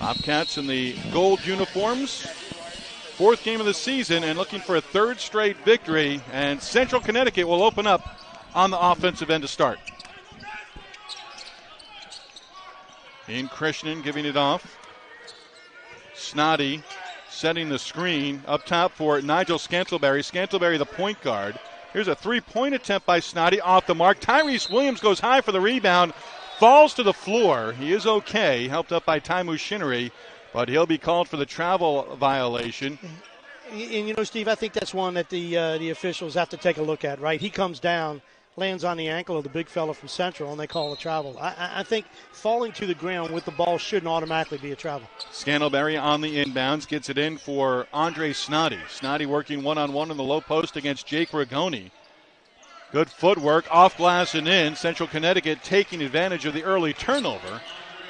Bobcats in the gold uniforms. 4th game of the season and looking for a 3rd straight victory. And Central Connecticut will open up on the offensive end to start. In Krishnan giving it off. Snoddy setting the screen up top for Nigel Scantlebury. Scantlebury, the point guard. Here's a 3-point attempt by Snoddy off the mark. Tyrese Williams goes high for the rebound, falls to the floor. He is okay, helped up by Taimu Shinnery, but he'll be called for the travel violation. And, Steve, I think that's one that the officials have to take a look at, right? He comes down, lands on the ankle of the big fella from Central, and they call a travel. I think falling to the ground with the ball shouldn't automatically be a travel. Scantlebury on the inbounds, gets it in for Andre Snoddy. Snoddy working one-on-one in the low post against Jake Rigoni. Good footwork, off glass and in. Central Connecticut taking advantage of the early turnover.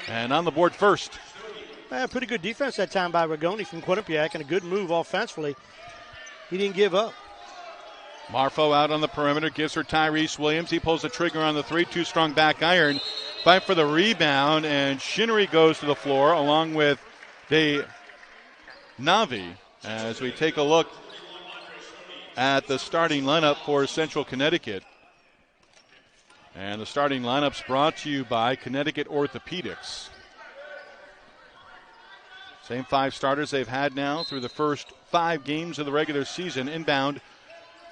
And on the board first. Pretty good defense that time by Rigoni from Quinnipiac, and a good move offensively. He didn't give up. Marfo out on the perimeter, gives her Tyrese Williams. He pulls the trigger on the 3, too strong back iron. Fight for the rebound, and Shinnery goes to the floor along with De Navi as we take a look at the starting lineup for Central Connecticut. And the starting lineup's brought to you by Connecticut Orthopedics. Same 5 starters they've had now through the first 5 games of the regular season. Inbound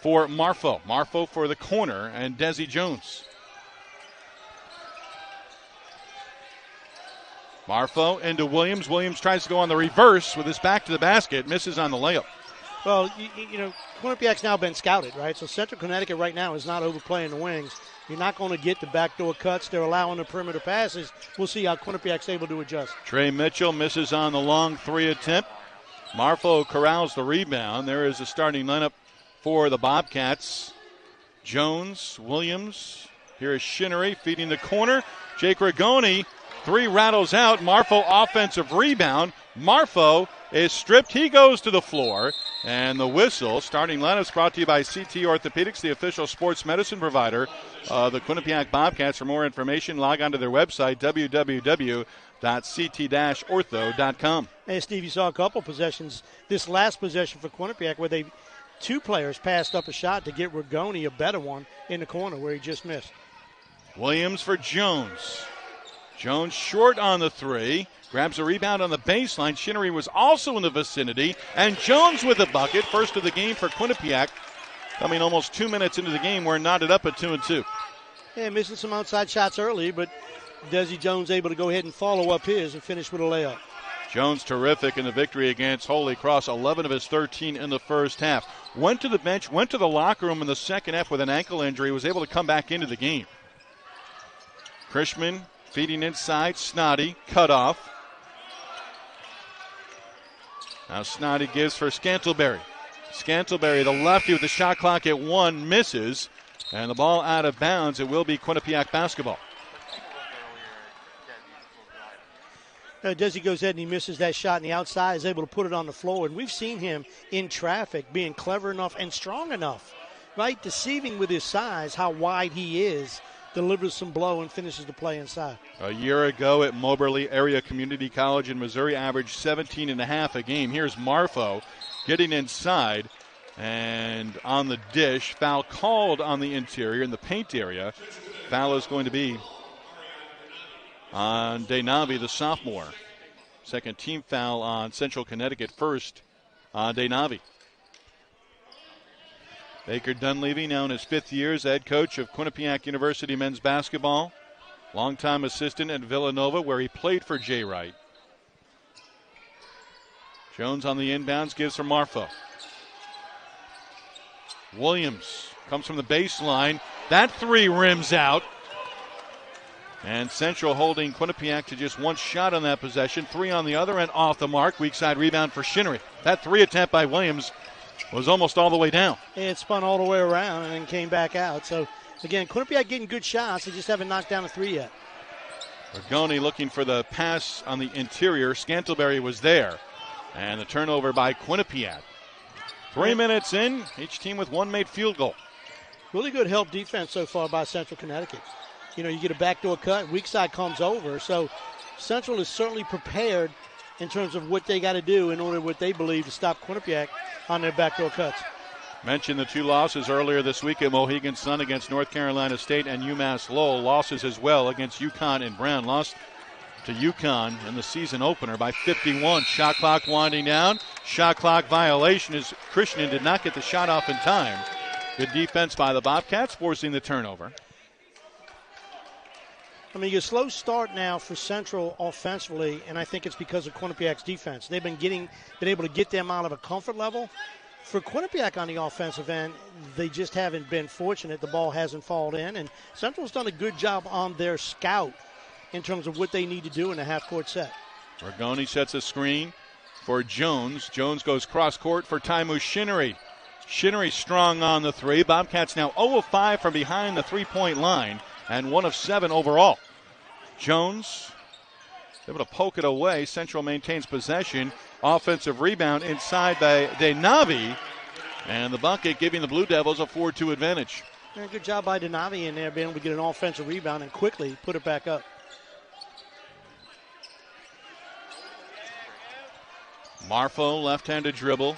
for Marfo. Marfo for the corner, and Desi Jones. Marfo into Williams. Williams tries to go on the reverse with his back to the basket. Misses on the layup. Well, Quinnipiac's now been scouted, right? So Central Connecticut right now is not overplaying the wings. You're not going to get the backdoor cuts. They're allowing the perimeter passes. We'll see how Quinnipiac's able to adjust. Trey Mitchell misses on the long 3 attempt. Marfo corrals the rebound. There is the starting lineup for the Bobcats. Jones, Williams. Here is Shinnery feeding the corner. Jake Rigoni, 3 rattles out. Marfo offensive rebound. Marfo is stripped. He goes to the floor. And the whistle. Starting lineups brought to you by CT Orthopedics, the official sports medicine provider of the Quinnipiac Bobcats. For more information, log on to their website, www.ct-ortho.com. Hey, Steve, you saw a couple possessions. This last possession for Quinnipiac where 2 players passed up a shot to get Rigoni a better one in the corner where he just missed. Williams for Jones. Jones short on the 3. Grabs a rebound on the baseline. Shinnery was also in the vicinity. And Jones with a bucket. First of the game for Quinnipiac. Coming almost 2 minutes into the game. We're knotted up at 2-2. Yeah, missing some outside shots early, but Desi Jones able to go ahead and follow up his and finish with a layup. Jones terrific in the victory against Holy Cross. 11 of his 13 in the first half. Went to the bench, went to the locker room in the second half with an ankle injury. Was able to come back into the game. Krishman feeding inside. Snoddy cut off. Now Snoddy gives for Scantlebury. Scantlebury, the lefty with the shot clock at 1, misses. And the ball out of bounds. It will be Quinnipiac basketball. Desi goes ahead and he misses that shot, and the outside is able to put it on the floor. And we've seen him in traffic being clever enough and strong enough, right? Deceiving with his size how wide he is. Delivers some blow and finishes the play inside. A year ago at Moberly Area Community College in Missouri, averaged 17.5 a game. Here's Marfo getting inside and on the dish. Foul called on the interior in the paint area. Foul is going to be on De Navi, the sophomore. Second team foul on Central Connecticut, first on De Navi. Baker Dunleavy, now in his 5th year as head coach of Quinnipiac University men's basketball. Longtime assistant at Villanova, where he played for Jay Wright. Jones on the inbounds, gives for Marfo. Williams comes from the baseline. That 3 rims out. And Central holding Quinnipiac to just 1 shot on that possession. 3 on the other end, off the mark. Weak side rebound for Shinnery. That 3 attempt by Williams was almost all the way down. It spun all the way around and then came back out. So, again, Quinnipiac getting good shots. They just haven't knocked down a 3 yet. Rigoni looking for the pass on the interior. Scantlebury was there. And the turnover by Quinnipiac. 3 minutes in, each team with 1 made field goal. Really good help defense so far by Central Connecticut. You get a backdoor cut, weak side comes over. So Central is certainly prepared in terms of what they got to do in order what they believe to stop Quinnipiac on their backdoor cuts. Mentioned the two losses earlier this week at Mohegan Sun against North Carolina State and UMass Lowell. Losses as well against UConn and Brown. Lost to UConn in the season opener by 51. Shot clock winding down. Shot clock violation as Christian did not get the shot off in time. Good defense by the Bobcats, forcing the turnover. I mean, a slow start now for Central offensively, and I think it's because of Quinnipiac's defense. They've been able to get them out of a comfort level. For Quinnipiac on the offensive end, they just haven't been fortunate. The ball hasn't fallen in, and Central's done a good job on their scout in terms of what they need to do in a half-court set. Rigoni sets a screen for Jones. Jones goes cross-court for Taimu Shinnery. Shinnery strong on the three. Bobcats now 0 of 5 from behind the three-point line and 1 of 7 overall. Jones able to poke it away. Central maintains possession. Offensive rebound inside by Denavi. And the bucket giving the Blue Devils a 4-2 advantage. Yeah, good job by Denavi in there, being able to get an offensive rebound and quickly put it back up. Marfo, left-handed dribble.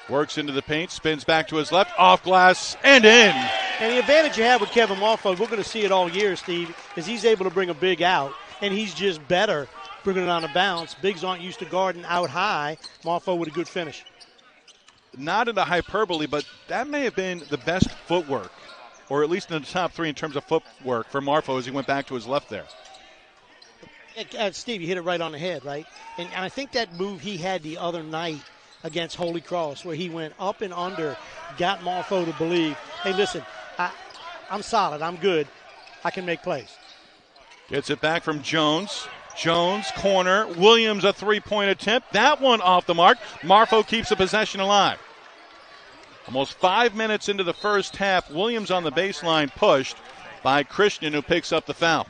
Works into the paint, spins back to his left, off glass, and in. And the advantage you have with Kevin Marfo, we're going to see it all year, Steve, is he's able to bring a big out, and he's just better bringing it on a bounce. Bigs aren't used to guarding out high. Marfo with a good finish. Not into hyperbole, but that may have been the best footwork, or at least in the top three in terms of footwork for Marfo as he went back to his left there. Steve, you hit it right on the head, right? And I think that move he had the other night against Holy Cross, where he went up and under, got Marfo to believe, hey, listen, I'm solid, I'm good, I can make plays. Gets it back from Jones. Jones, corner. Williams, a three-point attempt. That one off the mark. Marfo keeps the possession alive. Almost 5 minutes into the first half, Williams on the baseline pushed by Christian, who picks up the foul.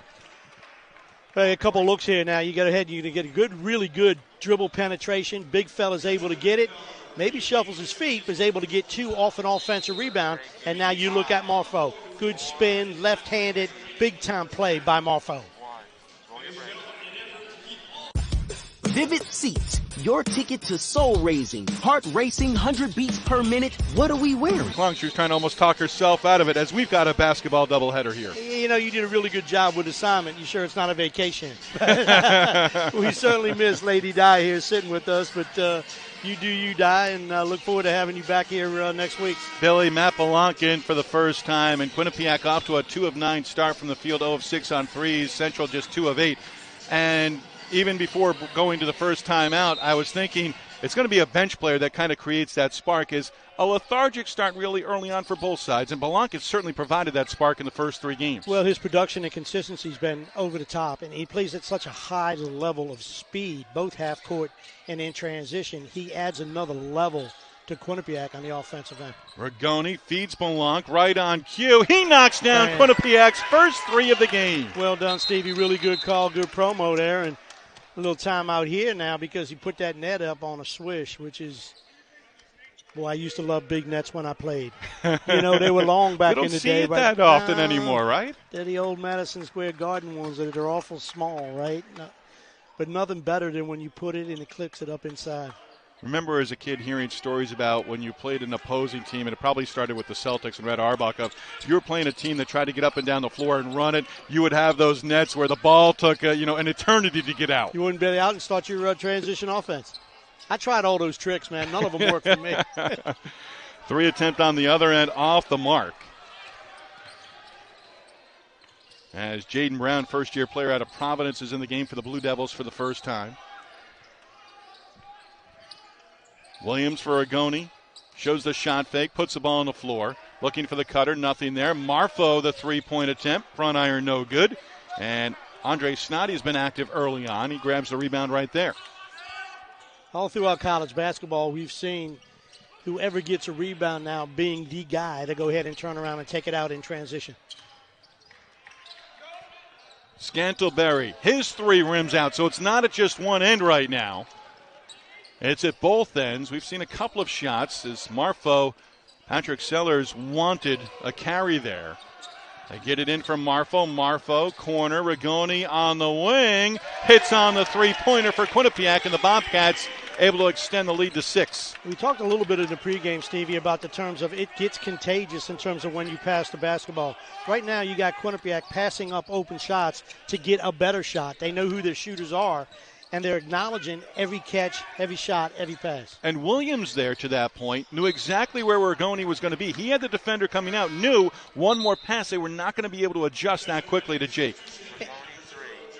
A couple looks here now. You got ahead. You get a good, really good dribble penetration. Big fella's able to get it. Maybe shuffles his feet, but is able to get two off an offensive rebound. And now you look at Marfo. Good spin, left-handed, big-time play by Marfo. Vivid Seats, your ticket to soul-raising, heart-racing, 100 beats per minute. What are we wearing? As long as she was trying to almost talk herself out of it, as we've got a basketball doubleheader here. You know, you did a really good job with assignment. You sure it's not a vacation? We certainly miss Lady Di here sitting with us, but you do you, Di, and look forward to having you back here next week. Billy, Matt Belanc in for the first time, and Quinnipiac off to a 2 of 9 start from the field, 0 of 6 on threes. Central just 2 of 8. And even before going to the first time out, I was thinking it's going to be a bench player that kind of creates that spark. Is a lethargic start really early on for both sides, and Belanc has certainly provided that spark in the first 3 games. Well, his production and consistency has been over the top, and he plays at such a high level of speed, both half court and in transition. He adds another level to Quinnipiac on the offensive end. Rigoni feeds Belanc right on cue. He knocks down Quinnipiac's first 3 of the game. Well done, Stevie. Really good call, good promo there, and a little timeout here now because he put that net up on a swish, which is, boy, I used to love big nets when I played. You know, they were long back in the day. You don't see it that often anymore, right? They're the old Madison Square Garden ones that are awful small, right? But nothing better than when you put it and it clicks it up inside. Remember as a kid hearing stories about when you played an opposing team, and it probably started with the Celtics and Red Auerbach, of if you were playing a team that tried to get up and down the floor and run it, you would have those nets where the ball took an eternity to get out. You wouldn't be out and start your transition offense. I tried all those tricks, man. None of them worked for me. 3 attempt on the other end, off the mark. As Jaden Brown, first-year player out of Providence, is in the game for the Blue Devils for the first time. Williams for Rigoni. Shows the shot fake, puts the ball on the floor. Looking for the cutter, nothing there. Marfo, the three-point attempt. Front iron, no good. And Andre Snoddy has been active early on. He grabs the rebound right there. All throughout college basketball, we've seen whoever gets a rebound now being the guy to go ahead and turn around and take it out in transition. Scantlebury, his 3 rims out, so it's not at just one end right now. It's at both ends. We've seen a couple of shots as Marfo, Patrick Sellers wanted a carry there. They get it in from Marfo. Marfo, corner. Rigoni on the wing. Hits on the three-pointer for Quinnipiac, and the Bobcats able to extend the lead to 6. We talked a little bit in the pregame, Stevie, about the terms of it gets contagious in terms of when you pass the basketball. Right now you got Quinnipiac passing up open shots to get a better shot. They know who their shooters are, and they're acknowledging every catch, every shot, every pass. And Williams there to that point knew exactly where Rigoni was going to be. He had the defender coming out, knew one more pass. They were not going to be able to adjust that quickly to Jake.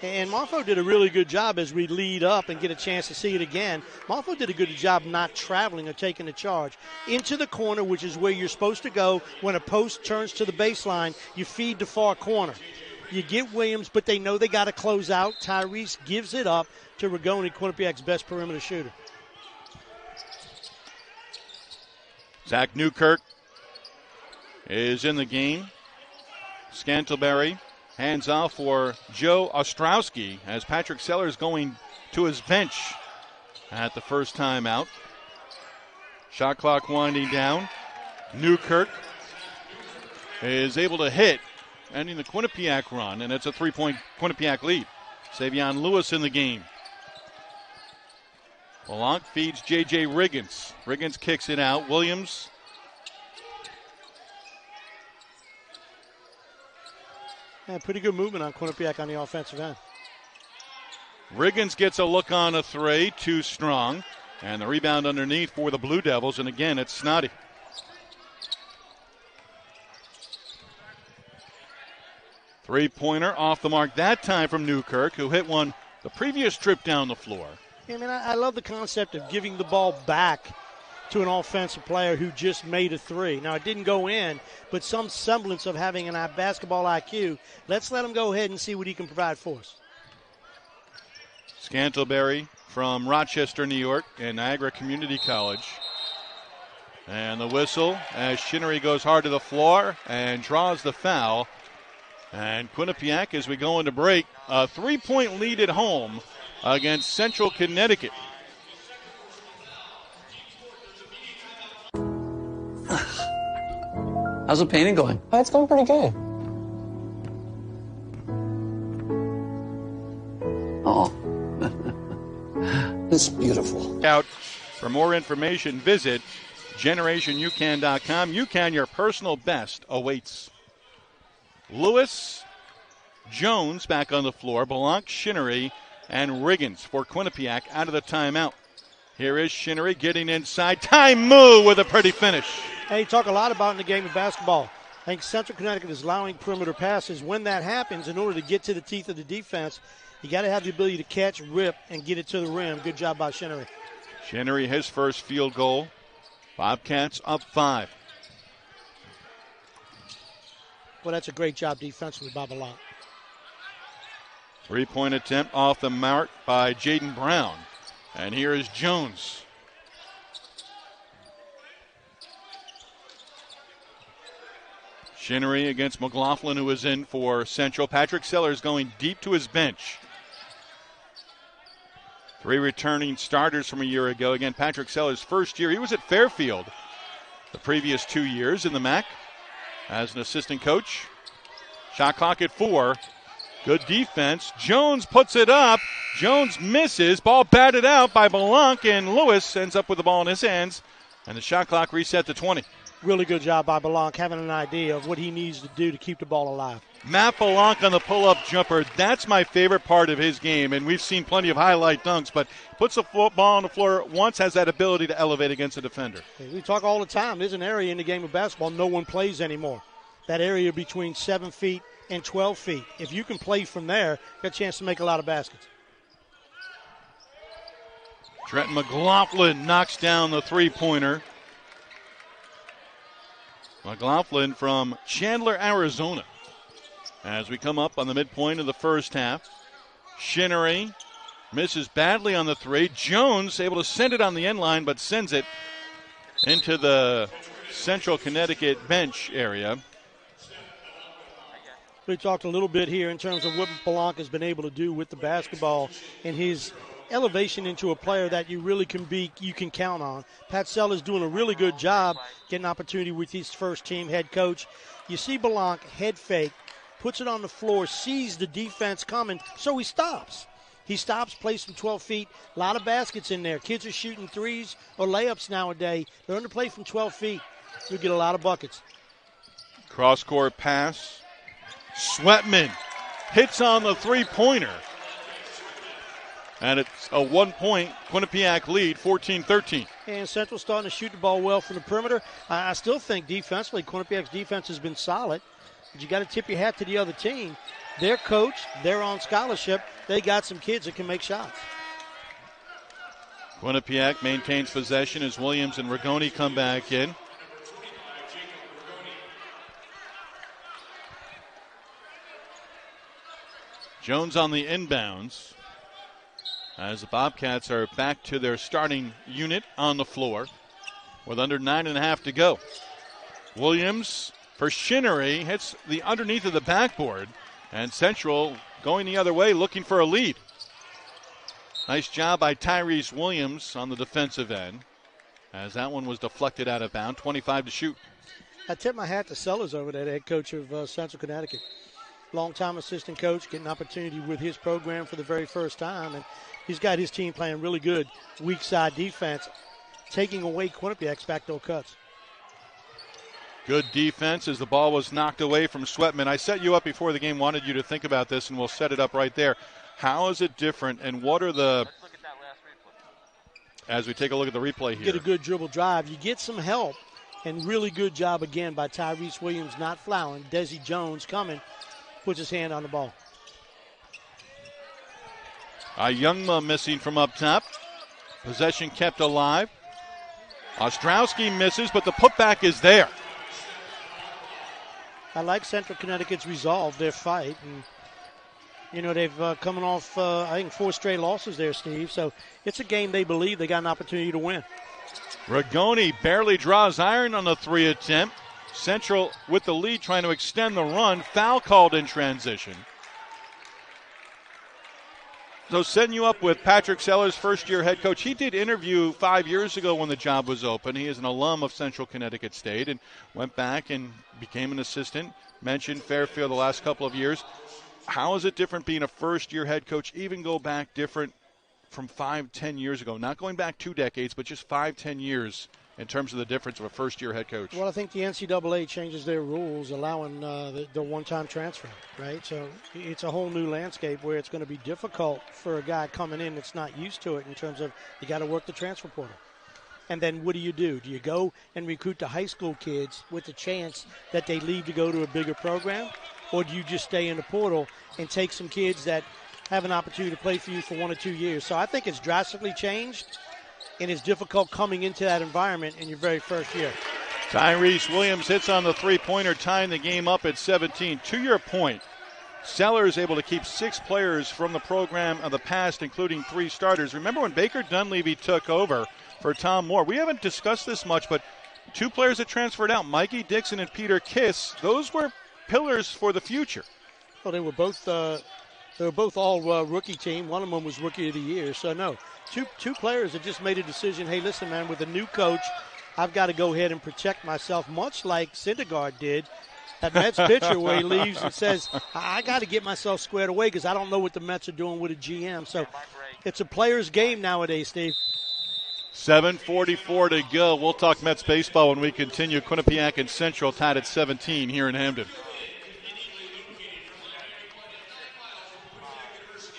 And Marfo did a really good job as we lead up and get a chance to see it again. Marfo did a good job not traveling or taking the charge. Into the corner, which is where you're supposed to go. When a post turns to the baseline, you feed the far corner. You get Williams, but they know they got to close out. Tyrese gives it up to Rigoni, Quinnipiac's best perimeter shooter. Zach Newkirk is in the game. Scantlebury hands off for Joe Ostrowski as Patrick Sellers going to his bench at the first time out. Shot clock winding down. Newkirk is able to hit, ending the Quinnipiac run, and it's a 3-point Quinnipiac lead. Savion Lewis in the game. Blanc feeds J.J. Riggins. Riggins kicks it out. Williams pretty good movement on Quinnipiac on the offensive end. Riggins gets a look on a three, too strong. And the rebound underneath for the Blue Devils, and again, it's Snoddy. Three-pointer off the mark that time from Newkirk, who hit one the previous trip down the floor. I mean, I love the concept of giving the ball back to an offensive player who just made a three. Now, it didn't go in, but some semblance of having an basketball IQ. Let's let him go ahead and see what he can provide for us. Scantlebury from Rochester, New York, and Niagara Community College. And the whistle as Shinnery goes hard to the floor and draws the foul. And Quinnipiac, as we go into break, a 3-point lead at home against Central Connecticut. How's the painting going? Oh, it's going pretty good. Oh, it's beautiful. Out. For more information, visit GenerationUCAN.com. UCAN, your personal best awaits. Lewis, Jones back on the floor. Blanc, Shinnery, and Riggins for Quinnipiac out of the timeout. Here is Shinnery getting inside. Time move with a pretty finish. Hey, talk a lot about in the game of basketball. I think Central Connecticut is allowing perimeter passes. When that happens, in order to get to the teeth of the defense, you got to have the ability to catch, rip, and get it to the rim. Good job by Shinnery. Shinnery, his first field goal. Bobcats up 5. Well, that's a great job defensively by Blanc. 3-point attempt off the mark by Jaden Brown. And here is Jones. Shinnery against McLaughlin, who is in for Central. Patrick Sellers going deep to his bench. 3 returning starters from a year ago. Again, Patrick Sellers' first year. He was at Fairfield the previous 2 years in the MAC as an assistant coach. Shot clock at 4. Good defense. Jones puts it up. Jones misses. Ball batted out by Blanc, and Lewis ends up with the ball in his hands. And the shot clock reset to 20. Really good job by Blanc, having an idea of what he needs to do to keep the ball alive. Matt Blanc on the pull-up jumper. That's my favorite part of his game, and we've seen plenty of highlight dunks, but puts the ball on the floor once, has that ability to elevate against a defender. We talk all the time. There's an area in the game of basketball no one plays anymore. That area between 7 feet and 12 feet. If you can play from there, you got a chance to make a lot of baskets. Trenton McLaughlin knocks down the three-pointer. McLaughlin from Chandler, Arizona. As we come up on the midpoint of the first half, Shinnery misses badly on the three. Jones able to send it on the end line, but sends it into the Central Connecticut bench area. We talked a little bit here in terms of what Blanc has been able to do with the basketball and his elevation into a player that you really you can count on. Pat Seller's doing a really good job getting opportunity with his first team head coach. You see Belanc head fake, puts it on the floor, sees the defense coming, so he stops. He stops, plays from 12 feet. A lot of baskets in there. Kids are shooting threes or layups nowadays. Learn to play from 12 feet. You'll get a lot of buckets. Cross-court pass. Sweatman hits on the three-pointer. And it's a 1-point Quinnipiac lead, 14-13. And Central starting to shoot the ball well from the perimeter. I still think defensively, Quinnipiac's defense has been solid. But you got to tip your hat to the other team. They're coached. They're on scholarship. They got some kids that can make shots. Quinnipiac maintains possession as Williams and Rigoni come back in. Jones on the inbounds as the Bobcats are back to their starting unit on the floor with under 9.5 to go. Williams for Shinnery hits the underneath of the backboard, and Central going the other way looking for a lead. Nice job by Tyrese Williams on the defensive end as that one was deflected out of bounds. 25 to shoot. I tip my hat to Sellers over there, the head coach of Central Connecticut. Longtime assistant coach, getting opportunity with his program for the very first time, and he's got his team playing really good weak side defense, taking away Quinnipiac's backdoor cuts. Good defense as the ball was knocked away from Sweatman. I set you up before the game, wanted you to think about this, and we'll set it up right there. How is it different, and what are the, as we take a look at the replay here. Get a good dribble drive. You get some help, and really good job again by Tyrese Williams not fouling. Desi Jones coming, puts his hand on the ball. Youngma missing from up top. Possession kept alive. Ostrowski misses, but the putback is there. I like Central Connecticut's resolve, their fight. And, you know, they've coming off, I think, 4 straight losses there, Steve. So it's a game they believe they got an opportunity to win. Rigoni barely draws iron on the 3 attempt. Central with the lead trying to extend the run. Foul called in transition. So setting you up with Patrick Sellers, first-year head coach. He did interview 5 years ago when the job was open. He is an alum of Central Connecticut State and went back and became an assistant. Mentioned Fairfield the last couple of years. How is it different being a first-year head coach, even go back different from 5-10 years ago? Not going back 2 decades, but just 5-10 years in terms of the difference of a first-year head coach. Well, I think the NCAA changes their rules, allowing the one-time transfer, right? So it's a whole new landscape where it's going to be difficult for a guy coming in that's not used to it in terms of you got to work the transfer portal. And then what do? Do you go and recruit the high school kids with the chance that they leave to go to a bigger program? Or do you just stay in the portal and take some kids that have an opportunity to play for you for 1 or 2 years? So I think it's drastically changed, and it's difficult coming into that environment in your very first year. Tyrese Williams hits on the three-pointer, tying the game up at 17. To your point, Sellers able to keep 6 players from the program of the past, including 3 starters. Remember when Baker Dunleavy took over for Tom Moore? We haven't discussed this much, but 2 players that transferred out, Mikey Dixon and Peter Kiss, those were pillars for the future. Well, they were both all rookie team. One of them was rookie of the year. So, no, two players that just made a decision, hey, listen, man, with a new coach, I've got to go ahead and protect myself, much like Syndergaard did at Mets pitcher where he leaves and says, I got to get myself squared away because I don't know what the Mets are doing with a GM. So it's a player's game nowadays, Steve. 7:44 to go. We'll talk Mets baseball when we continue. Quinnipiac and Central tied at 17 here in Hamden.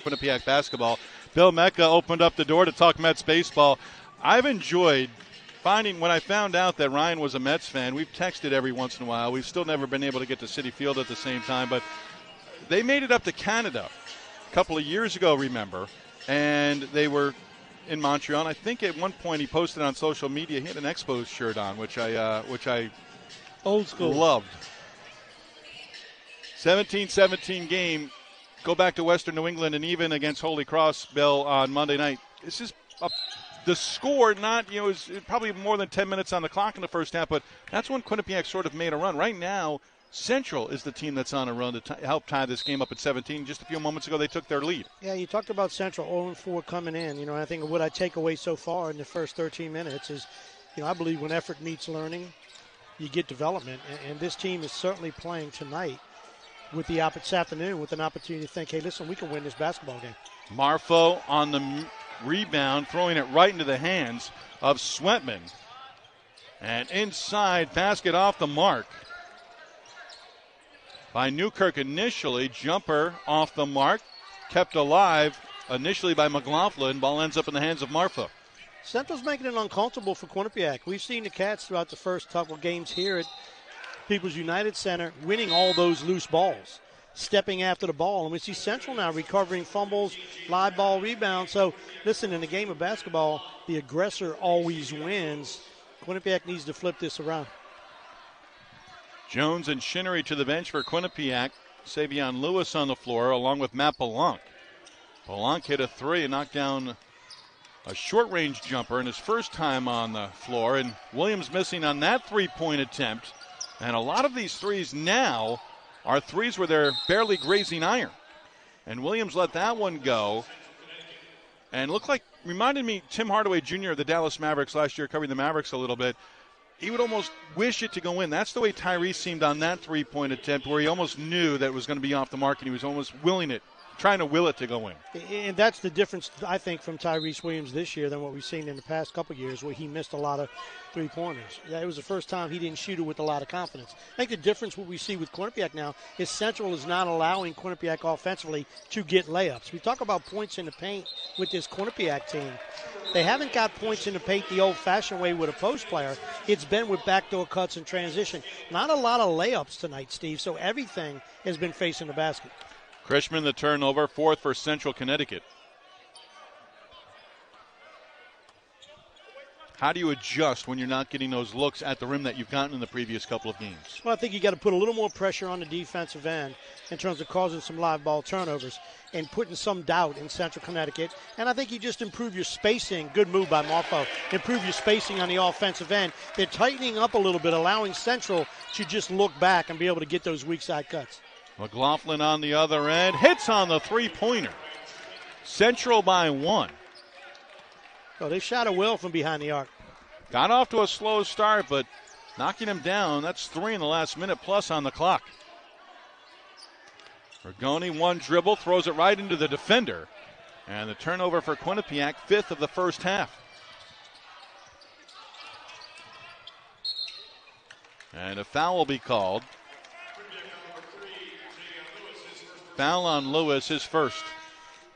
Quinnipiac basketball. Bill Mecca opened up the door to talk Mets baseball. I've enjoyed finding, when I found out that Ryan was a Mets fan, we've texted every once in a while. We've still never been able to get to Citi Field at the same time, but they made it up to Canada a couple of years ago, remember, and they were in Montreal. And I think at one point he posted on social media he had an Expos shirt on, which I old school loved. 17-17 game. Go back to Western New England, and even against Holy Cross, Bill, on Monday night. It's just the score, not, it was probably more than 10 minutes on the clock in the first half, but that's when Quinnipiac sort of made a run. Right now, Central is the team that's on a run to help tie this game up at 17. Just a few moments ago, they took their lead. Yeah, you talked about Central 0-4 coming in. You know, I think what I take away so far in the first 13 minutes is, you know, I believe when effort meets learning, you get development. And this team is certainly playing tonight with the this afternoon with an opportunity to think, hey, listen, we can win this basketball game. Marfo on the rebound, throwing it right into the hands of Sweatman. And inside, basket off the mark by Newkirk initially. Jumper off the mark, kept alive initially by McLaughlin. Ball ends up in the hands of Marfo. Central's making it uncomfortable for Quinnipiac. We've seen the Cats throughout the first couple games here at People's United Center winning all those loose balls, stepping after the ball. And we see Central now recovering fumbles, live ball rebounds. So, listen, in a game of basketball, the aggressor always wins. Quinnipiac needs to flip this around. Jones and Shinnery to the bench for Quinnipiac. Savion Lewis on the floor along with Matt Belanc. Belanc hit a three and knocked down a short-range jumper in his first time on the floor. And Williams missing on that three-point attempt. And a lot of these threes now are threes where they're barely grazing iron. And Williams let that one go. And looked like, reminded me, Tim Hardaway Jr. of the Dallas Mavericks last year, covering the Mavericks a little bit. He would almost wish it to go in. That's the way Tyrese seemed on that three-point attempt, where he almost knew that it was going to be off the mark, and he was almost trying to will it to go in. And that's the difference, I think, from Tyrese Williams this year than what we've seen in the past couple of years, where he missed a lot of three-pointers. Yeah, it was the first time he didn't shoot it with a lot of confidence. I think the difference what we see with Quinnipiac now is Central is not allowing Quinnipiac offensively to get layups. We talk about points in the paint with this Quinnipiac team. They haven't got points in the paint the old-fashioned way with a post player. It's been with backdoor cuts and transition. Not a lot of layups tonight, Steve, so everything has been facing the basket. Krishman the turnover, fourth for Central Connecticut. How do you adjust when you're not getting those looks at the rim that you've gotten in the previous couple of games? Well, I think you got to put a little more pressure on the defensive end in terms of causing some live ball turnovers and putting some doubt in Central Connecticut. And I think you just improve your spacing. Good move by Marfo. Improve your spacing on the offensive end. They're tightening up a little bit, allowing Central to just look back and be able to get those weak side cuts. McLaughlin on the other end. Hits on the three-pointer. Central by one. Oh, they shot it well from behind the arc. Got off to a slow start, but knocking him down. That's three in the last minute plus on the clock. Rigoni, one dribble, throws it right into the defender. And the turnover for Quinnipiac, fifth of the first half. And a foul will be called. Foul on Lewis, his first.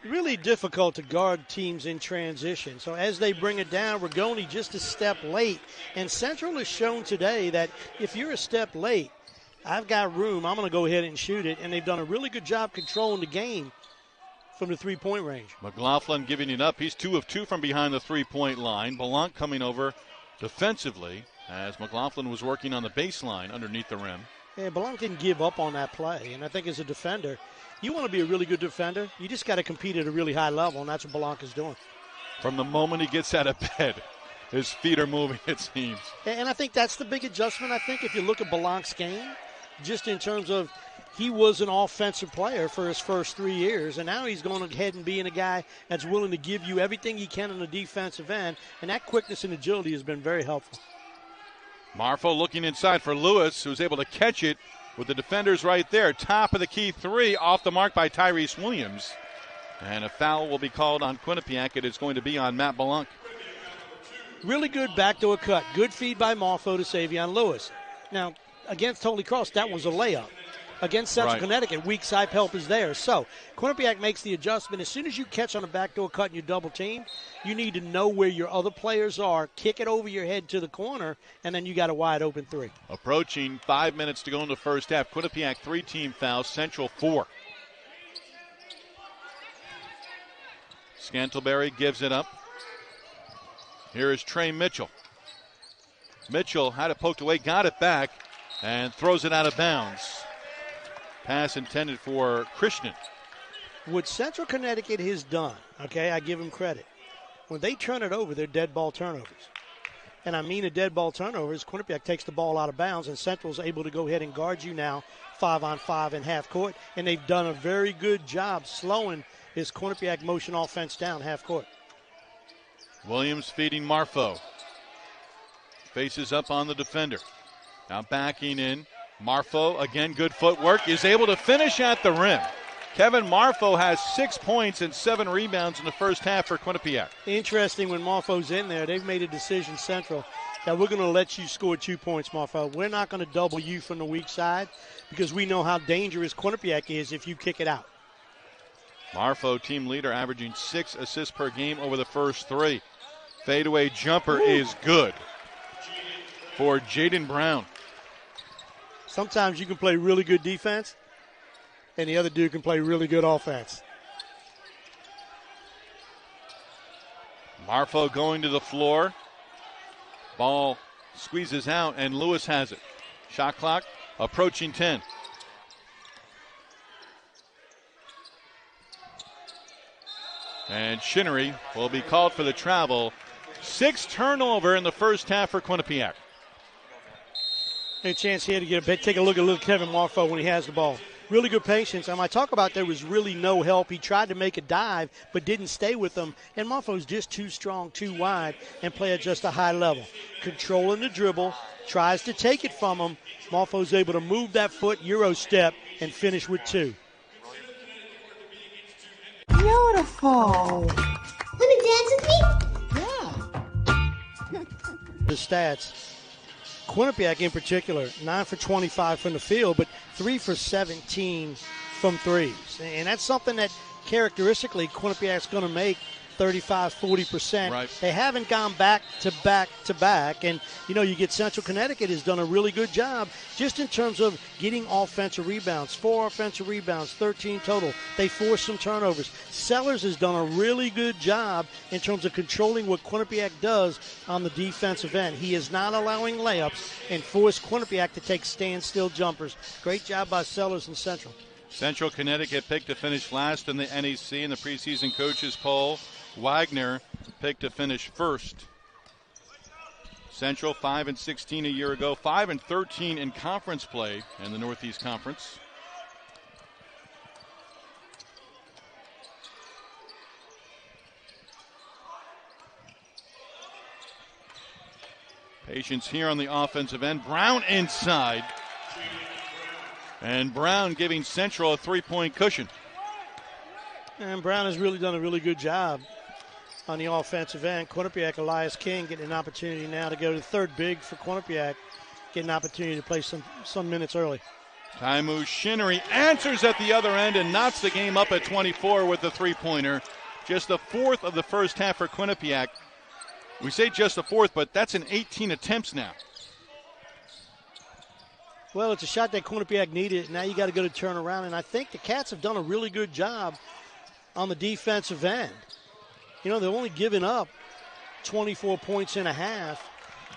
Really difficult to guard teams in transition. So as they bring it down, Rigoni just a step late. And Central has shown today that if you're a step late, I've got room, I'm going to go ahead and shoot it. And they've done a really good job controlling the game from the three-point range. McLaughlin giving it up. He's 2 of 2 from behind the three-point line. Belanc coming over defensively as McLaughlin was working on the baseline underneath the rim. Yeah, Belanc didn't give up on that play. And I think as a defender, you want to be a really good defender, you just got to compete at a really high level, and that's what Belanc is doing. From the moment he gets out of bed, his feet are moving, it seems. And I think that's the big adjustment. I think if you look at Belanc's game, just in terms of he was an offensive player for his first 3 years, and now he's going ahead and being a guy that's willing to give you everything he can on the defensive end, and that quickness and agility has been very helpful. Marfo looking inside for Lewis, who's able to catch it with the defenders right there. Top of the key three, off the mark by Tyrese Williams. And a foul will be called on Quinnipiac. It is going to be on Matt Belanc. Really good backdoor cut. Good feed by Marfo to Savion Lewis. Now, against Holy Cross, that was a layup. Against Central Connecticut, weak side help is there. So Quinnipiac makes the adjustment. As soon as you catch on a backdoor cut and you double team, you need to know where your other players are, kick it over your head to the corner, and then you got a wide open three. Approaching 5 minutes to go in the first half. Quinnipiac 3-team fouls, Central 4. Scantlebury gives it up. Here is Trey Mitchell. Mitchell had it poked away, got it back, and throws it out of bounds. Pass intended for Krishnan. What Central Connecticut has done, okay, I give them credit. When they turn it over, they're dead ball turnovers. and I mean a dead ball turnover, is Quinnipiac takes the ball out of bounds, and Central's able to go ahead and guard you now 5-on-5 in half court, and they've done a very good job slowing this Quinnipiac motion offense down half court. Williams feeding Marfo. Faces up on the defender. Now backing in. Marfo, again, good footwork, is able to finish at the rim. Kevin Marfo has 6 points and 7 rebounds in the first half for Quinnipiac. Interesting, when Marfo's in there, they've made a decision, Central, that we're going to let you score 2 points, Marfo. We're not going to double you from the weak side because we know how dangerous Quinnipiac is if you kick it out. Marfo, team leader, averaging 6 assists per game over the first 3. Fadeaway jumper is good for Jaden Brown. Sometimes you can play really good defense, and the other dude can play really good offense. Marfo going to the floor. Ball squeezes out, and Lewis has it. Shot clock approaching 10. And Shinnery will be called for the travel. 6 turnover in the first half for Quinnipiac. A chance here to take a look at little Kevin Marfo when he has the ball. Really good patience. I talk about there was really no help. He tried to make a dive, but didn't stay with them. And Marfo's just too strong, too wide, and play at just a high level. Controlling the dribble, tries to take it from him. Marfo's able to move that foot, Euro step, and finish with 2. Beautiful. Want to dance with me? Yeah. The stats. Quinnipiac in particular, 9 for 25 from the field, but 3 for 17 from threes. And that's something that characteristically Quinnipiac's going to make 35-40%. Right. They haven't gone back to back to back. And, you get Central Connecticut has done a really good job just in terms of getting offensive rebounds. 4 offensive rebounds, 13 total. They forced some turnovers. Sellers has done a really good job in terms of controlling what Quinnipiac does on the defensive end. He is not allowing layups and forced Quinnipiac to take standstill jumpers. Great job by Sellers and Central. Central Connecticut picked to finish last in the NEC in the preseason coaches poll. Wagner picked to finish first. Central 5-16 a year ago, 5-13 in conference play in the Northeast Conference. Patience here on the offensive end. Brown inside. And Brown giving Central a 3-point cushion. And Brown has really done a really good job on the offensive end. Quinnipiac, Elias King getting an opportunity now to go to third big for Quinnipiac, get an opportunity to play some minutes early. Taimu Shinnery answers at the other end and knots the game up at 24 with the 3-pointer. Just the 4th of the first half for Quinnipiac. We say just the 4th, but that's in 18 attempts now. Well, it's a shot that Quinnipiac needed. Now you got to go to turn around, and I think the Cats have done a really good job on the defensive end. They've only given up 24 points in a half.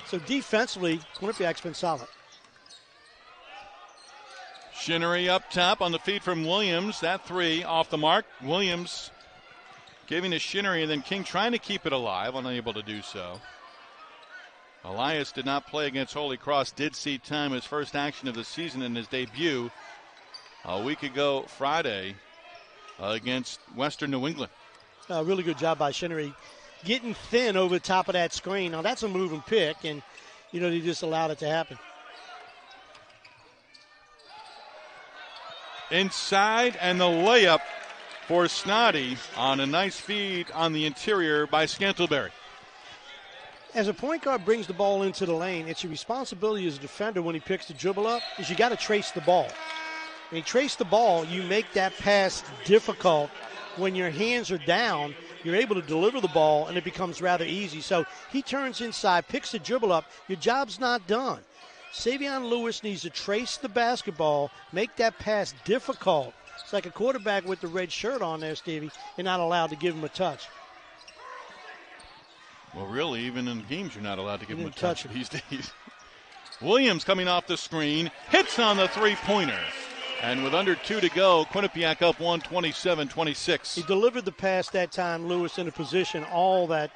So defensively, Quinnipiac's been solid. Shinnery up top on the feed from Williams. That 3 off the mark. Williams giving to Shinnery, and then King trying to keep it alive, unable to do so. Elias did not play against Holy Cross, did see time, his first action of the season in his debut a week ago Friday against Western New England. A really good job by Shinnery getting thin over the top of that screen. Now, that's a move and pick, and, they just allowed it to happen. Inside, and the layup for Snoddy on a nice feed on the interior by Scantlebury. As a point guard brings the ball into the lane, it's your responsibility as a defender when he picks the dribble up is you got to trace the ball. When you trace the ball, you make that pass difficult. When your hands are down, you're able to deliver the ball, and it becomes rather easy. So he turns inside, picks the dribble up. Your job's not done. Savion Lewis needs to trace the basketball, make that pass difficult. It's like a quarterback with the red shirt on there, Stevie. You're not allowed to give him a touch. Well, really, even in games, you're not allowed to give him a touch these days. Williams coming off the screen, hits on the 3-pointer. And with under 2 to go, Quinnipiac up 127-26. He delivered the pass that time, Lewis, in a position all that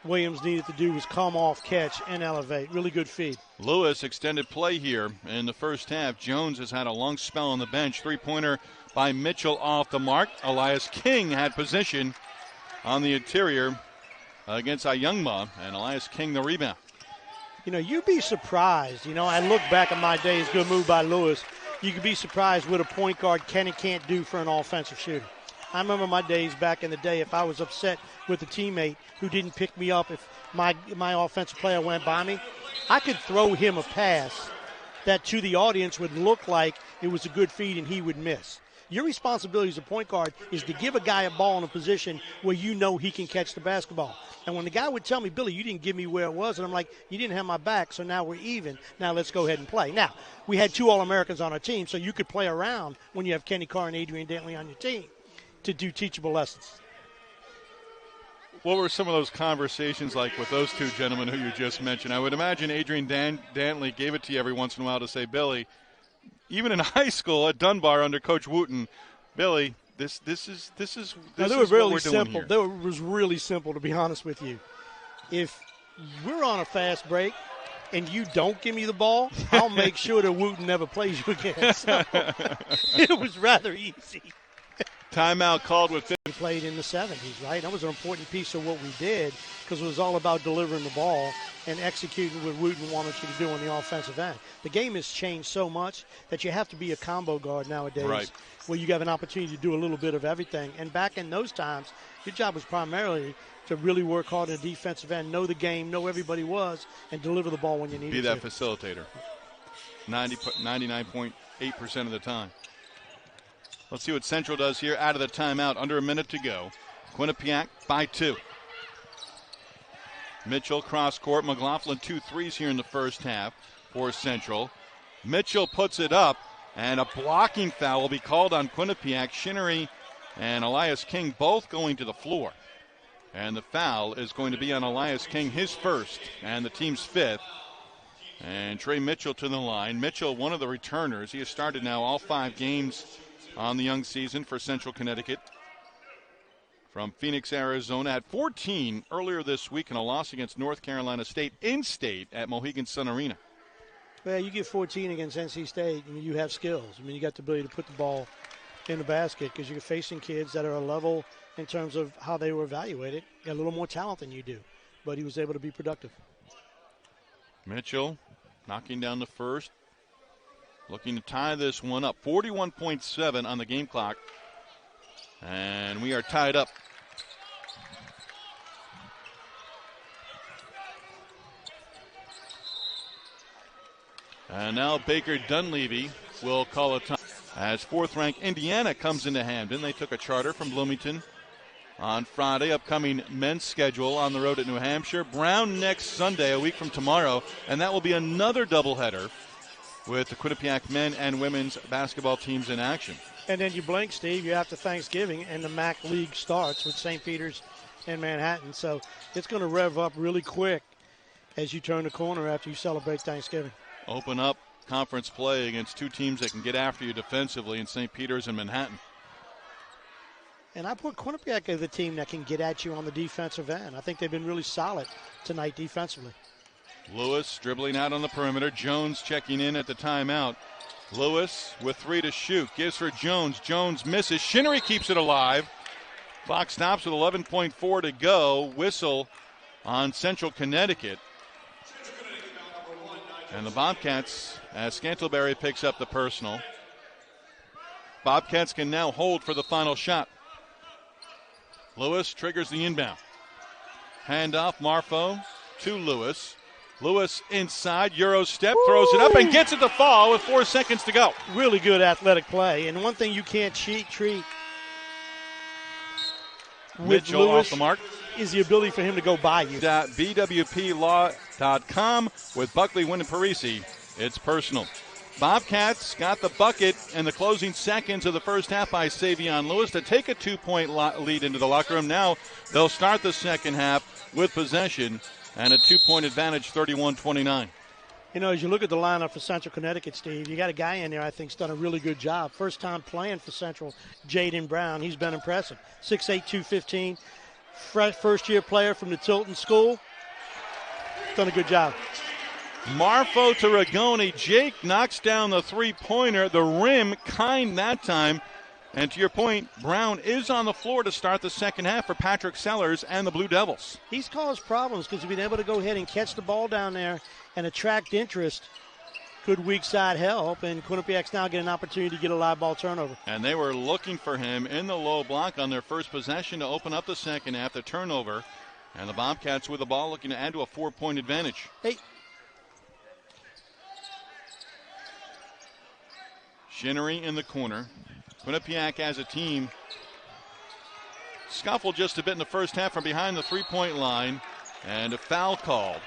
Williams needed to do was come off, catch, and elevate. Really good feed. Lewis extended play here in the first half. Jones has had a long spell on the bench. Three-pointer by Mitchell off the mark. Elias King had position on the interior against Ayungma, and Elias King the rebound. You know, you'd be surprised. You know, I look back at my days, good move by Lewis. You could be surprised what a point guard can and can't do for an offensive shooter. I remember my days back in the day, if I was upset with a teammate who didn't pick me up, if my offensive player went by me, I could throw him a pass that to the audience would look like it was a good feed and he would miss. Your responsibility as a point guard is to give a guy a ball in a position where you know he can catch the basketball. And when the guy would tell me, Billy, you didn't give me where it was, and I'm like, you didn't have my back, so now we're even. Now let's go ahead and play. Now, we had 2 All-Americans on our team, so you could play around when you have Kenny Carr and Adrian Dantley on your team to do teachable lessons. What were some of those conversations like with those two gentlemen who you just mentioned? I would imagine Adrian Dantley gave it to you every once in a while to say, Billy, even in high school at Dunbar under Coach Wooten, Billy, this is what we're doing here. They was really simple, to be honest with you. If we're on a fast break and you don't give me the ball, I'll make sure that Wooten never plays you again. So it was rather easy. Timeout called with 50. We played in the 70s, right? That was an important piece of what we did because it was all about delivering the ball and executing what Wooten wanted you to do on the offensive end. The game has changed so much that you have to be a combo guard nowadays, right, where you have an opportunity to do a little bit of everything. And back in those times, your job was primarily to really work hard on the defensive end, know the game, know everybody was, and deliver the ball when you needed to. Be that facilitator 99.8% of the time. Let's see what Central does here out of the timeout. Under a minute to go. Quinnipiac by 2. Mitchell cross court. McLaughlin 2 threes here in the first half for Central. Mitchell puts it up, and a blocking foul will be called on Quinnipiac. Shinnery and Elias King both going to the floor. And the foul is going to be on Elias King, his first, and the team's 5th. And Trey Mitchell to the line. Mitchell, one of the returners. He has started now all 5 games on the young season for Central Connecticut. From Phoenix, Arizona, had 14 earlier this week in a loss against North Carolina State in-state at Mohegan Sun Arena. Well, you get 14 against NC State, I mean, you have skills. I mean, you got the ability to put the ball in the basket because you're facing kids that are a level in terms of how they were evaluated. Got a little more talent than you do, but he was able to be productive. Mitchell knocking down the first. Looking to tie this one up. 41.7 on the game clock. And we are tied up. And now Baker Dunleavy will call a time as 4th-ranked Indiana comes into Hamden. They took a charter from Bloomington on Friday. Upcoming men's schedule on the road at New Hampshire. Brown next Sunday, a week from tomorrow. And that will be another doubleheader with the Quinnipiac men and women's basketball teams in action. And then you blink, Steve, you're after Thanksgiving, and the MAC League starts with St. Peter's and Manhattan. So it's going to rev up really quick as you turn the corner after you celebrate Thanksgiving. Open up conference play against 2 teams that can get after you defensively in St. Peter's and Manhattan. And I put Quinnipiac as the team that can get at you on the defensive end. I think they've been really solid tonight defensively. Lewis dribbling out on the perimeter. Jones checking in at the timeout. Lewis with 3 to shoot. Gives for Jones. Jones misses. Shinnery keeps it alive. Clock stops with 11.4 to go. Whistle on Central Connecticut. And the Bobcats, as Scantlebury picks up the personal. Bobcats can now hold for the final shot. Lewis triggers the inbound. Handoff, Marfo to Lewis. Lewis inside, Euro step, throws it up and gets it to fall with 4 seconds to go. Really good athletic play. And one thing you can't treat with Mitchell Lewis off the mark is the ability for him to go by you. BWPlaw.com with Buckley, Wynn, and Parisi. It's personal. Bobcats got the bucket in the closing seconds of the first half by Savion Lewis to take a 2-point lead into the locker room. Now they'll start the second half with possession and a 2-point advantage, 31-29. You know, as you look at the lineup for Central Connecticut, Steve, you got a guy in there I think's done a really good job. First time playing for Central, Jaden Brown. He's been impressive. 6'8", 215. first-year player from the Tilton School. Done a good job. Marfo to Rigoni. Jake knocks down the three-pointer. The rim kind that time. And to your point, Brown is on the floor to start the second half for Patrick Sellers and the Blue Devils. He's caused problems because he's been able to go ahead and catch the ball down there and attract interest. Good weak side help, and Quinnipiac's now getting an opportunity to get a live ball turnover. And they were looking for him in the low block on their first possession to open up the second half, the turnover. And the Bobcats with the ball looking to add to a 4-point advantage. Hey. Shinnery in the corner. Quinnipiac as a team scuffled just a bit in the first half from behind the three-point line, and a foul called.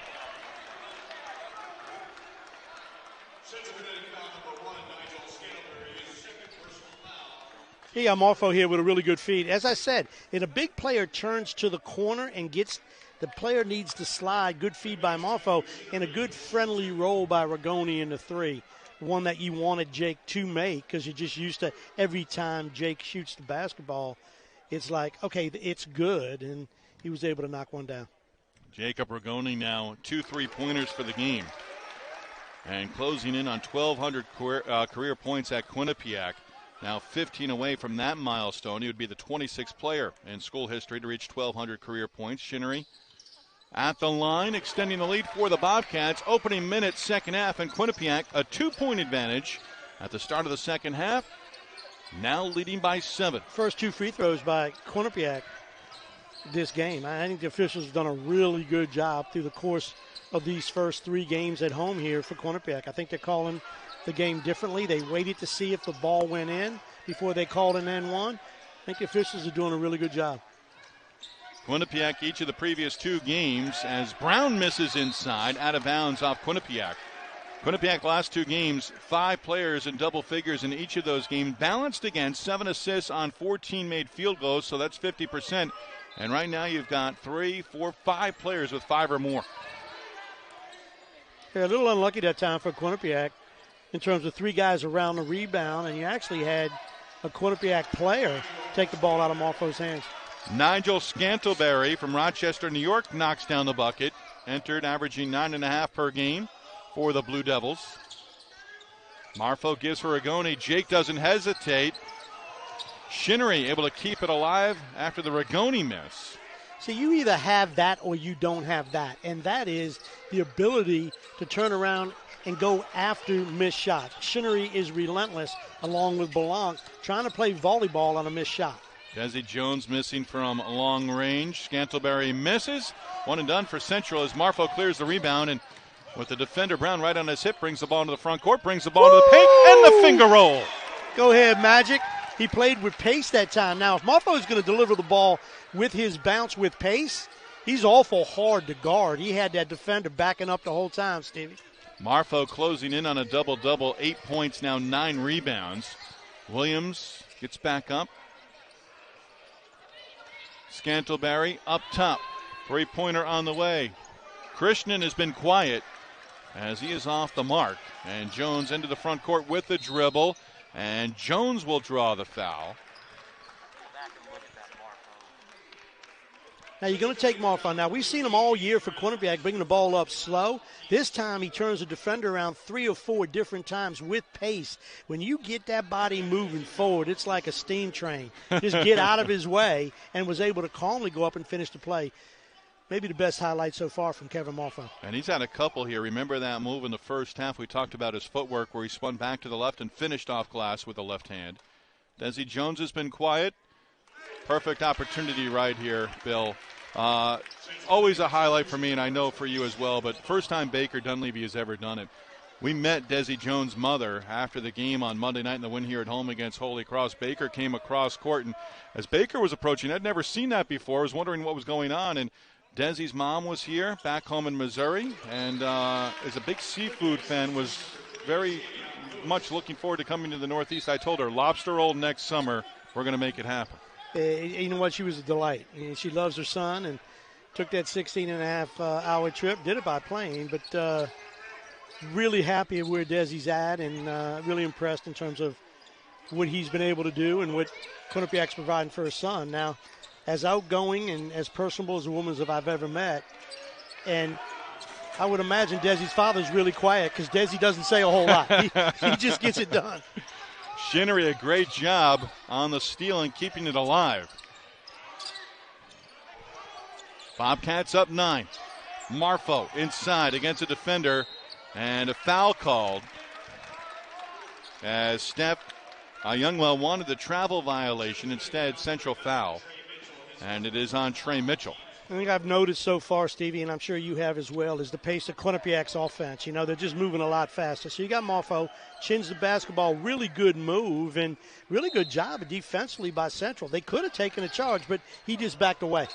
He got Marfo here with a really good feed. As I said, if a big player turns to the corner and gets the player needs to slide, good feed by Marfo, and a good friendly roll by Rigoni in the three. One that you wanted Jake to make because you're just used to every time Jake shoots the basketball, it's like, okay, it's good, and he was able to knock one down. Jacob Rigoni now 2 3-pointers for the game. And closing in on 1,200 career points at Quinnipiac. Now 15 away from that milestone. He would be the 26th player in school history to reach 1,200 career points. Shinnery at the line, extending the lead for the Bobcats. Opening minute, second half, and Quinnipiac a 2-point advantage at the start of the second half. Now leading by 7. First 2 free throws by Quinnipiac this game. I think the officials have done a really good job through the course of these first 3 games at home here for Quinnipiac. I think they're calling the game differently. They waited to see if the ball went in before they called an N1. I think the officials are doing a really good job. Quinnipiac each of the previous 2 games as Brown misses inside, out of bounds off Quinnipiac. Quinnipiac last 2 games, 5 players in double figures in each of those games, balanced against 7 assists on 14 made field goals, so that's 50%. And right now you've got 3, 4, 5 players with 5 or more. They're a little unlucky that time for Quinnipiac in terms of 3 guys around the rebound, and you actually had a Quinnipiac player take the ball out of Marfo's hands. Nigel Scantleberry from Rochester, New York, knocks down the bucket. Entered averaging 9.5 per game for the Blue Devils. Marfo gives for Rigoni. Jake doesn't hesitate. Shinnery able to keep it alive after the Rigoni miss. See, you either have that or you don't have that, and that is the ability to turn around and go after missed shots. Shinnery is relentless, along with Blanc, trying to play volleyball on a missed shot. Desi Jones missing from long range. Scantleberry misses. 1 and done for Central as Marfo clears the rebound, and with the defender Brown right on his hip, brings the ball into the front court, brings the ball to the paint, and the finger roll. Go ahead, Magic. He played with pace that time. Now, if Marfo is going to deliver the ball with his bounce with pace, he's awful hard to guard. He had that defender backing up the whole time, Stevie. Marfo closing in on a double-double, 8 points, now 9 rebounds. Williams gets back up. Scantleberry up top. 3-pointer on the way. Krishnan has been quiet as he is off the mark. And Jones into the front court with the dribble. And Jones will draw the foul. Now you're going to take Marfo. Now we've seen him all year for Quinnipiac bringing the ball up slow. This time he turns the defender around 3 or 4 different times with pace. When you get that body moving forward, it's like a steam train. Just get out of his way, and was able to calmly go up and finish the play. Maybe the best highlight so far from Kevin Marfo. And he's had a couple here. Remember that move in the first half? We talked about his footwork where he spun back to the left and finished off glass with the left hand. Desi Jones has been quiet. Perfect opportunity right here, Bill. Always a highlight for me, and I know for you as well, but first time Baker Dunleavy has ever done it. We met Desi Jones' mother after the game on Monday night in the win here at home against Holy Cross. Baker came across court, and as Baker was approaching, I'd never seen that before. I was wondering what was going on, and Desi's mom was here back home in Missouri, and is a big seafood fan, was very much looking forward to coming to the Northeast. I told her, lobster roll next summer, we're going to make it happen. You know what? She was a delight. She loves her son and took that 16.5-hour trip. Did it by plane, but really happy where Desi's at, and really impressed in terms of what he's been able to do and what Quinnipiac's providing for his son. Now, as outgoing and as personable as a woman as I've ever met. And I would imagine Desi's father's really quiet because Desi doesn't say a whole lot. He just gets it done. Shinnery, a great job on the steal and keeping it alive. Bobcats up 9. Marfo inside against a defender, and a foul called as Steph Youngwell wanted the travel violation. Instead, Central foul, and it is on Trey Mitchell. I think I've noticed so far, Stevie, and I'm sure you have as well, is the pace of Quinnipiac's offense. You know, they're just moving a lot faster. So you got Marfo, chins the basketball, really good move, and really good job defensively by Central. They could have taken a charge, but he just backed away.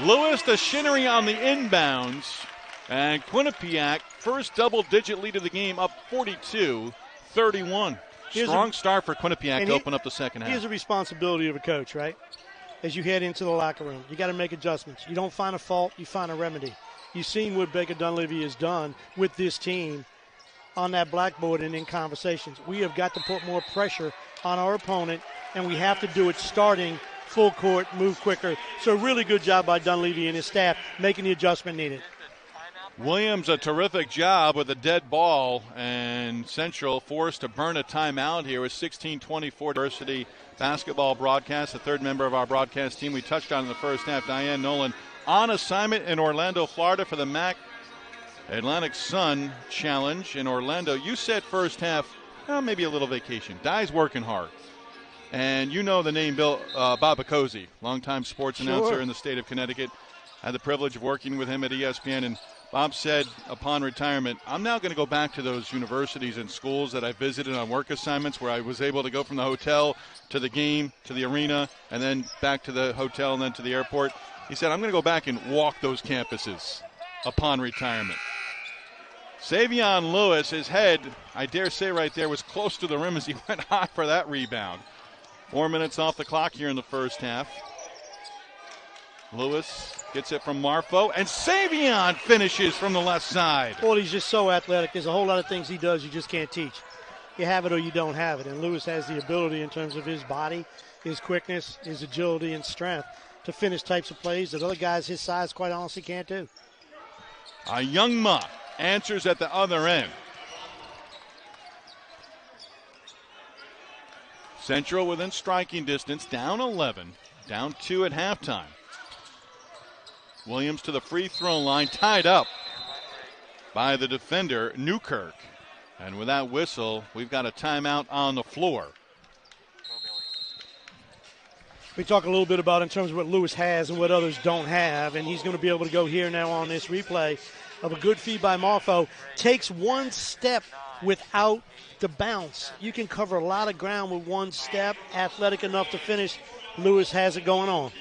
Lewis to Shinnery on the inbounds, and Quinnipiac, first double-digit lead of the game, up 42-31. Strong start for Quinnipiac to open up the second half. Here's the responsibility of a coach, right? As you head into the locker room, you got to make adjustments. You don't find a fault, you find a remedy. You've seen what Baker Dunleavy has done with this team on that blackboard and in conversations. We have got to put more pressure on our opponent, and we have to do it starting full court, move quicker. So really good job by Dunleavy and his staff making the adjustment needed. Williams, a terrific job with a dead ball, and Central forced to burn a timeout here with 16:24 University basketball broadcast. The third member of our broadcast team we touched on in the first half, Diane Nolan, on assignment in Orlando, Florida for the MAC Atlantic Sun Challenge in Orlando. You said first half, maybe a little vacation. Di's working hard. And you know the name Bob Picozzi, longtime sports announcer in the state of Connecticut. I had the privilege of working with him at ESPN, and Bob said upon retirement, I'm now going to go back to those universities and schools that I visited on work assignments where I was able to go from the hotel to the game, to the arena, and then back to the hotel and then to the airport. He said, I'm going to go back and walk those campuses upon retirement. Savion Lewis, his head, I dare say right there, was close to the rim as he went high for that rebound. 4 minutes off the clock here in the first half. Lewis gets it from Marfo, and Savion finishes from the left side. Well, he's just so athletic. There's a whole lot of things he does you just can't teach. You have it or you don't have it. And Lewis has the ability in terms of his body, his quickness, his agility, and strength to finish types of plays that other guys his size quite honestly can't do. Youngma answers at the other end. Central within striking distance, down 11, down 2 at halftime. Williams to the free throw line, tied up by the defender, Newkirk. And with that whistle, we've got a timeout on the floor. We talk a little bit about in terms of what Lewis has and what others don't have, and he's going to be able to go here now on this replay of a good feed by Marfo. Takes one step without the bounce. You can cover a lot of ground with one step, athletic enough to finish. Lewis has it going on.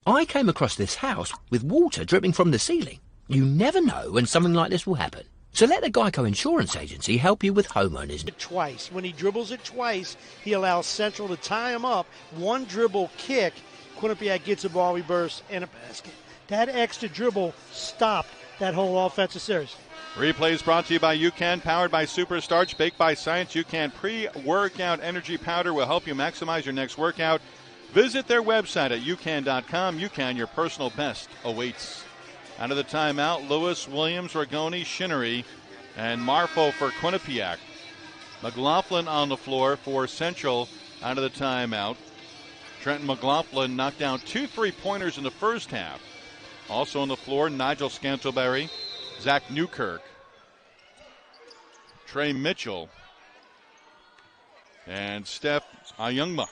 I came across this house with water dripping from the ceiling. You never know when something like this will happen. So let the Geico Insurance Agency help you with homeowners. Twice. When he dribbles it twice, he allows Central to tie him up. One dribble kick, Quinnipiac gets a ball reverse and a basket. That extra dribble stopped that whole offensive series. Replays brought to you by UCAN, powered by Superstarch, baked by science. UCAN pre-workout energy powder will help you maximize your next workout. Visit their website at UCAN.com. UCAN, your personal best awaits. Out of the timeout, Lewis, Williams, Rigoni, Shinnery, and Marfo for Quinnipiac. McLaughlin on the floor for Central out of the timeout. Trenton McLaughlin knocked down 2 3-pointers in the first half. Also on the floor, Nigel Scantlebury, Zach Newkirk, Trey Mitchell, and Steph Youngma.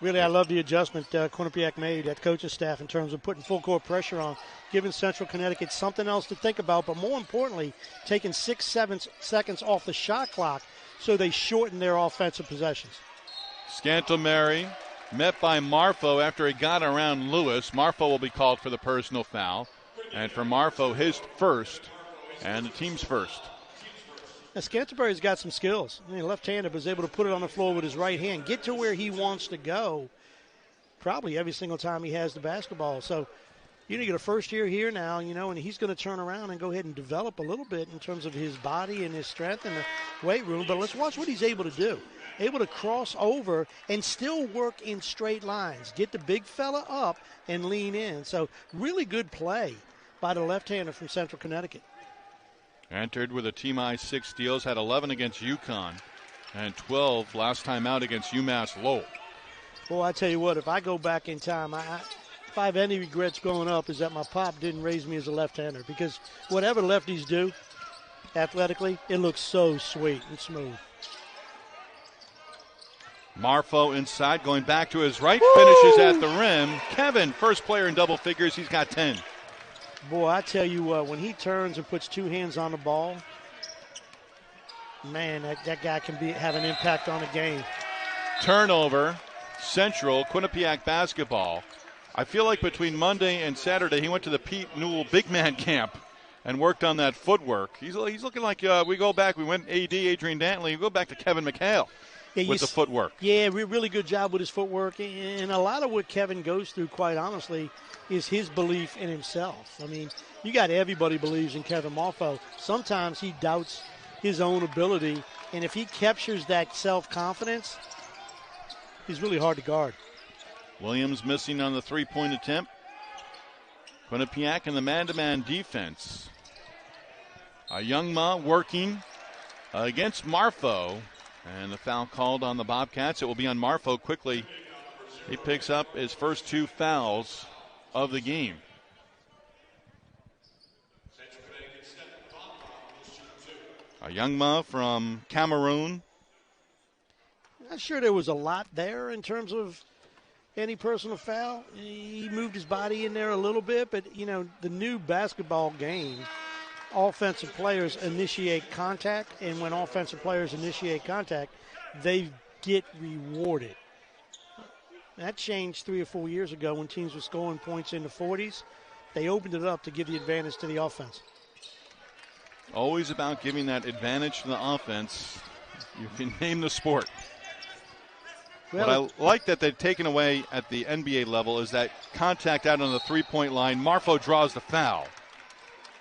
Really, I love the adjustment Quinnipiac made at coaching staff in terms of putting full court pressure on, giving Central Connecticut something else to think about, but more importantly, taking 6-7 seconds off the shot clock so they shorten their offensive possessions. Scantlebury met by Marfo after he got around Lewis. Marfo will be called for the personal foul. And for Marfo, his first and the team's first. Now, Scantlebury's got some skills. I mean, left-handed, was able to put it on the floor with his right hand, get to where he wants to go probably every single time he has the basketball. So, you get a first year here now, and he's going to turn around and go ahead and develop a little bit in terms of his body and his strength in the weight room. But let's watch what he's able to do. able to cross over and still work in straight lines. Get the big fella up and lean in. So really good play by the left-hander from Central Connecticut. Entered with a team-high 6 steals, had 11 against UConn and 12 last time out against UMass Lowell. Boy, I tell you what, if I go back in time, if I have any regrets growing up is that my pop didn't raise me as a left-hander, because whatever lefties do athletically, it looks so sweet and smooth. Marfo inside, going back to his right, finishes at the rim. Kevin, first player in double figures, he's got 10. Boy, I tell you what, when he turns and puts 2 hands on the ball, man, that guy can have an impact on a game. Turnover, Central, Quinnipiac basketball. I feel like between Monday and Saturday, he went to the Pete Newell big man camp and worked on that footwork. He's looking like we go back. We went AD, Adrian Dantley. We go back to Kevin McHale with the footwork. Yeah, really good job with his footwork. And a lot of what Kevin goes through, quite honestly, is his belief in himself. I mean, you got everybody believes in Kevin Marfo. Sometimes he doubts his own ability, and if he captures that self-confidence, he's really hard to guard. Williams missing on the three-point attempt. Quinnipiac in the man-to-man defense. Youngma working against Marfo, and the foul called on the Bobcats. It will be on Marfo quickly. He picks up his first 2 fouls of the game. Youngma from Cameroon. Not sure there was a lot there in terms of any personal foul. He moved his body in there a little bit, but, you know, the new basketball game, offensive players initiate contact, and when offensive players initiate contact, they get rewarded. That changed 3 or 4 years ago when teams were scoring points in the 40s. They opened it up to give the advantage to the offense. Always about giving that advantage to the offense. You can name the sport. Well, what I like that they've taken away at the NBA level is that contact out on the three-point line. Marfo draws the foul.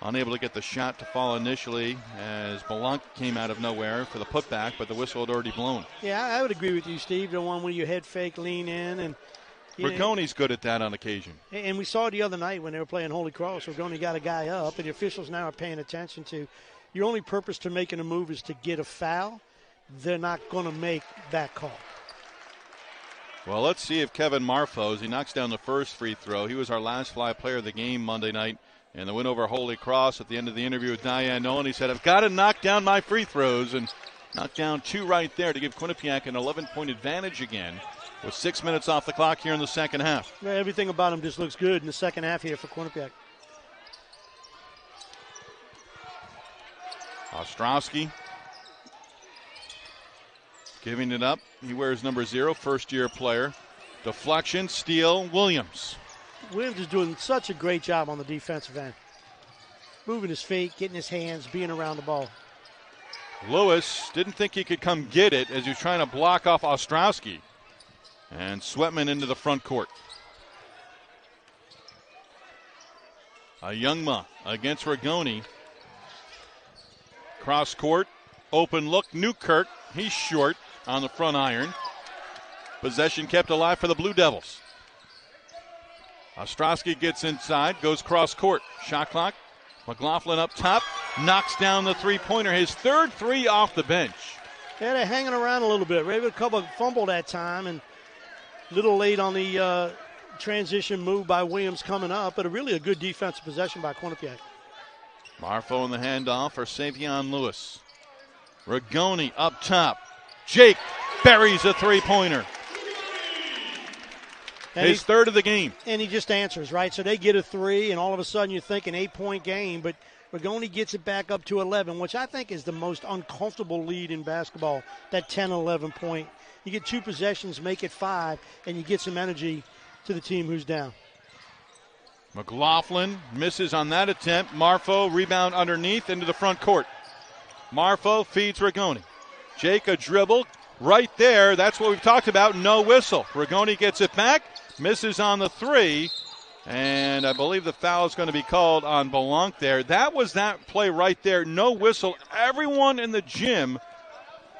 Unable to get the shot to fall initially as Blanc came out of nowhere for the putback, but the whistle had already blown. Yeah, I would agree with you, Steve. The one where you head fake, lean in. And Rigoni's good at that on occasion. And we saw it the other night when they were playing Holy Cross. Rigoni got a guy up, and the officials now are paying attention to your only purpose to making a move is to get a foul. They're not going to make that call. Well, let's see if Kevin Marfo, as he knocks down the first free throw. He was our last fly player of the game Monday night in the win over Holy Cross. At the end of the interview with Diane Nolan, he said, I've got to knock down my free throws, and knocked down 2 right there to give Quinnipiac an 11-point advantage again with 6 minutes off the clock here in the second half. Yeah, everything about him just looks good in the second half here for Quinnipiac. Ostrowski giving it up. He wears number 0, first-year player. Deflection, steal, Williams. Williams is doing such a great job on the defensive end. Moving his feet, getting his hands, being around the ball. Lewis didn't think he could come get it as he was trying to block off Ostrowski. And Sweatman into the front court. Youngma against Rigoni. Cross court, open look, Newkirk. He's short on the front iron. Possession kept alive for the Blue Devils. Ostrowski gets inside, goes cross court. Shot clock. McLaughlin up top, knocks down the three-pointer. His third 3 off the bench. Yeah, they're hanging around a little bit. Raven fumbled that time, and a little late on the transition move by Williams coming up, but really a good defensive possession by Quinnipiac. Marfo in the handoff for Savion Lewis. Rigoni up top. Jake buries a three-pointer. His third of the game. And he just answers, right? So they get a 3, and all of a sudden you think an 8-point game, but Rigoni gets it back up to 11, which I think is the most uncomfortable lead in basketball, that 10, 11 point. You get 2 possessions, make it 5, and you get some energy to the team who's down. McLaughlin misses on that attempt. Marfo rebound underneath into the front court. Marfo feeds Rigoni. Jake a dribble right there. That's what we've talked about. No whistle. Rigoni gets it back. Misses on the 3. And I believe the foul is going to be called on Blanc there. That was that play right there. No whistle. Everyone in the gym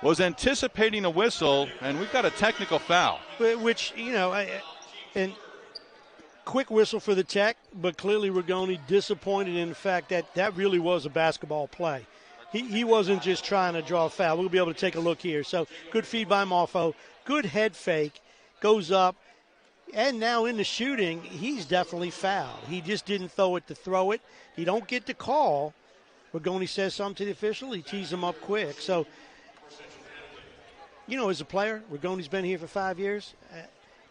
was anticipating a whistle, and we've got a technical foul. Which, and quick whistle for the Tech, but clearly Rigoni disappointed in the fact that that really was a basketball play. He wasn't just trying to draw a foul. We'll be able to take a look here. So good feed by Marfo. Good head fake. Goes up. And now in the shooting, he's definitely fouled. He just didn't throw it to throw it. He don't get the call. Rigoni says something to the official. He tees him up quick. So, as a player, Rigoni's been here for 5 years.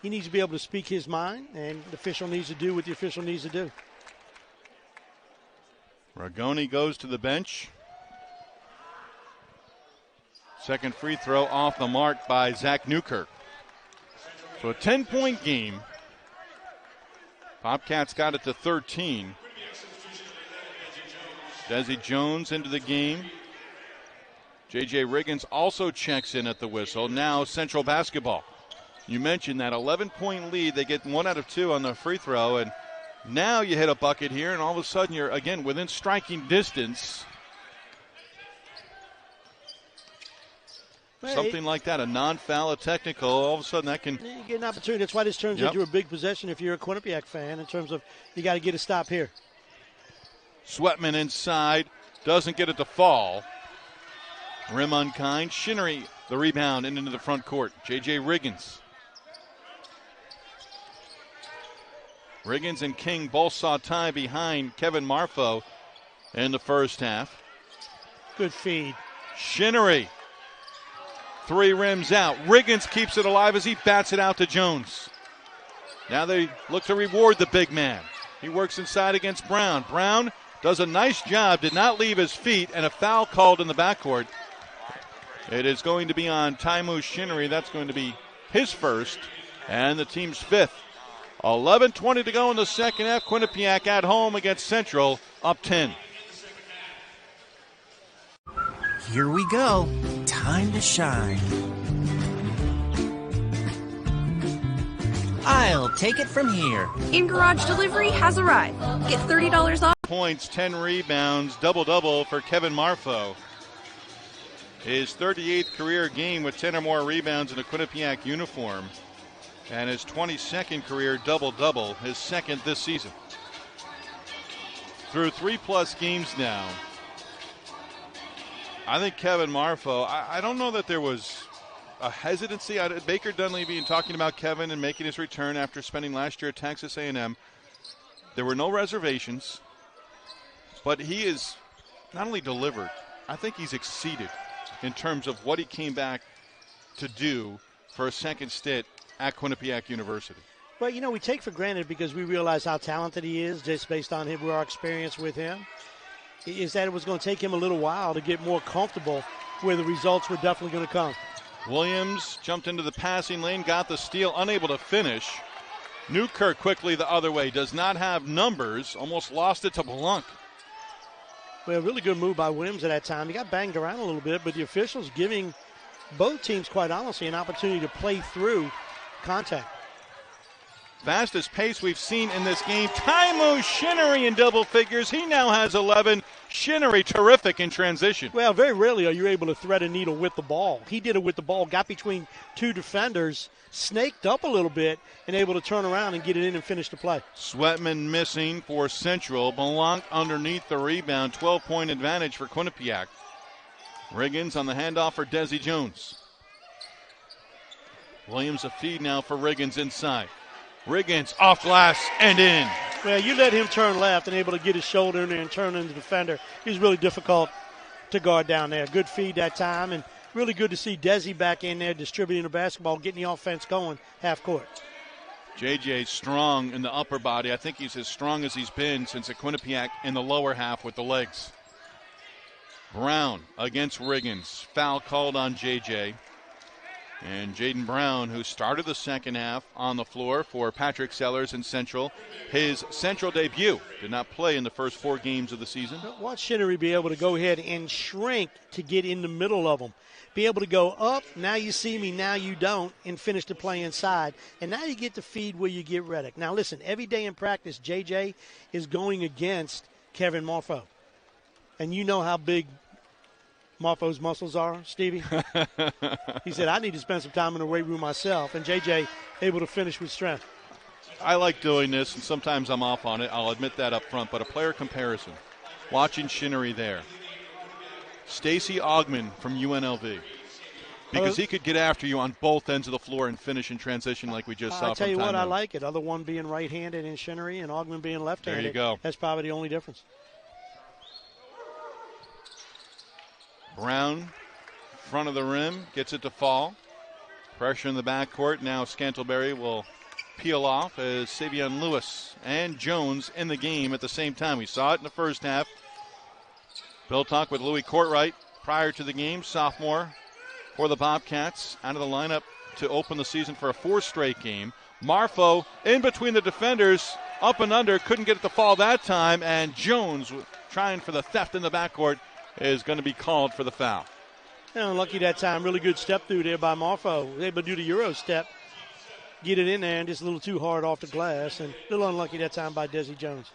He needs to be able to speak his mind, and the official needs to do what the official needs to do. Rigoni goes to the bench. Second free throw off the mark by Zach Newkirk. So a 10-point game. Bobcats got it to 13. Desi Jones into the game. J.J. Riggins also checks in at the whistle. Now Central basketball. You mentioned that 11-point lead. They get 1 out of 2 on the free throw, and now you hit a bucket here, and all of a sudden you're, again, within striking distance. Something like that, a non-foul, a technical, all of a sudden that can... You get an opportunity. That's why this turns into a big possession if you're a Quinnipiac fan in terms of you got to get a stop here. Sweatman inside, doesn't get it to fall. Rim unkind. Shinnery, the rebound, and into the front court. J.J. Riggins. Riggins and King both saw time behind Kevin Marfo in the first half. Good feed. Shinnery. 3 rims out. Riggins keeps it alive as he bats it out to Jones. Now they look to reward the big man. He works inside against Brown. Brown does a nice job, did not leave his feet, and a foul called in the backcourt. It is going to be on Taimu Shinnery. That's going to be his first and the team's 5th. 11:20 to go in the second half. Quinnipiac at home against Central, up 10. Here we go. Time to shine. I'll take it from here. In-garage delivery has arrived. Get $30 off. Points, 10 rebounds, double-double for Kevin Marfo. His 38th career game with 10 or more rebounds in a Quinnipiac uniform. And his 22nd career double-double, his second this season. Through 3+ games now, I think Kevin Marfo, I don't know that there was a hesitancy. Baker Dunleavy talking about Kevin and making his return after spending last year at Texas A&M. There were no reservations, but he is not only delivered, I think he's exceeded in terms of what he came back to do for a second stint at Quinnipiac University. Well, we take for granted because we realize how talented he is just based on our experience with him, is that it was going to take him a little while to get more comfortable where the results were definitely going to come. Williams jumped into the passing lane, got the steal, unable to finish. Newkirk quickly the other way, does not have numbers, almost lost it to Blanc. Well, really good move by Williams at that time. He got banged around a little bit, but the officials giving both teams, quite honestly, an opportunity to play through contact. Fastest pace we've seen in this game. Taimu Shinnery in double figures. He now has 11. Shinnery terrific in transition. Well, very rarely are you able to thread a needle with the ball. He did it with the ball, got between 2 defenders, snaked up a little bit, and able to turn around and get it in and finish the play. Sweatman missing for Central. Blanc underneath the rebound. 12-point advantage for Quinnipiac. Riggins on the handoff for Desi Jones. Williams a feed now for Riggins inside. Riggins off glass and in. Well, you let him turn left and able to get his shoulder in there and turn into the defender. He's really difficult to guard down there. Good feed that time, and really good to see Desi back in there distributing the basketball, getting the offense going half court. J.J. strong in the upper body. I think he's as strong as he's been since at Quinnipiac in the lower half with the legs. Brown against Riggins. Foul called on J.J. And Jaden Brown, who started the second half on the floor for Patrick Sellers in Central, his Central debut, did not play in the first 4 games of the season. Watch Shinnery be able to go ahead and shrink to get in the middle of them. Be able to go up, now you see me, now you don't, and finish the play inside. And now you get the feed where you get Reddick. Now listen, every day in practice, JJ is going against Kevin Marfo. And you know how big Marfo's muscles are, Stevie. He said, I need to spend some time in the weight room myself, and J.J. able to finish with strength. I like doing this, and sometimes I'm off on it. I'll admit that up front, but a player comparison. Watching Shinnery there. Stacey Augman from UNLV. Because he could get after you on both ends of the floor and finish in transition like we just saw. I'll tell you what, I like it. Other one being right-handed in Shinnery and Augman being left-handed. There you go. That's probably the only difference. Brown, front of the rim, gets it to fall. Pressure in the backcourt. Now Scantlebury will peel off as Savion Lewis and Jones in the game at the same time. We saw it in the first half. Bill talked with Louis Courtwright prior to the game, sophomore for the Bobcats, out of the lineup to open the season for a 4th straight game. Marfo in between the defenders, up and under, couldn't get it to fall that time, and Jones trying for the theft in the backcourt is going to be called for the foul. Unlucky that time. Really good step through there by Marfo. Was able to do the Euro step, get it in there, and just a little too hard off the glass, and a little unlucky that time by Desi Jones.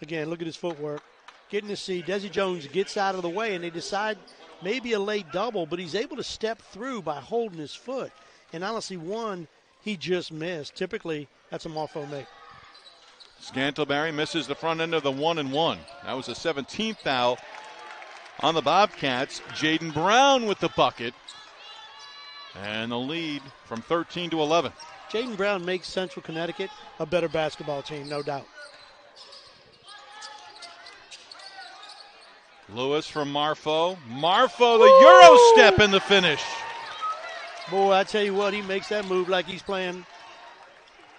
Again, look at his footwork. Getting to see Desi Jones gets out of the way, and they decide maybe a late double, but he's able to step through by holding his foot. And honestly, one he just missed. Typically, that's a Marfo make. Scantlebury misses the front end of the 1-and-1. That was a 17th foul on the Bobcats. Jaden Brown with the bucket. And the lead from 13 to 11. Jaden Brown makes Central Connecticut a better basketball team, no doubt. Lewis from Marfo. Marfo, the Euro step in the finish. Boy, I tell you what, he makes that move like he's playing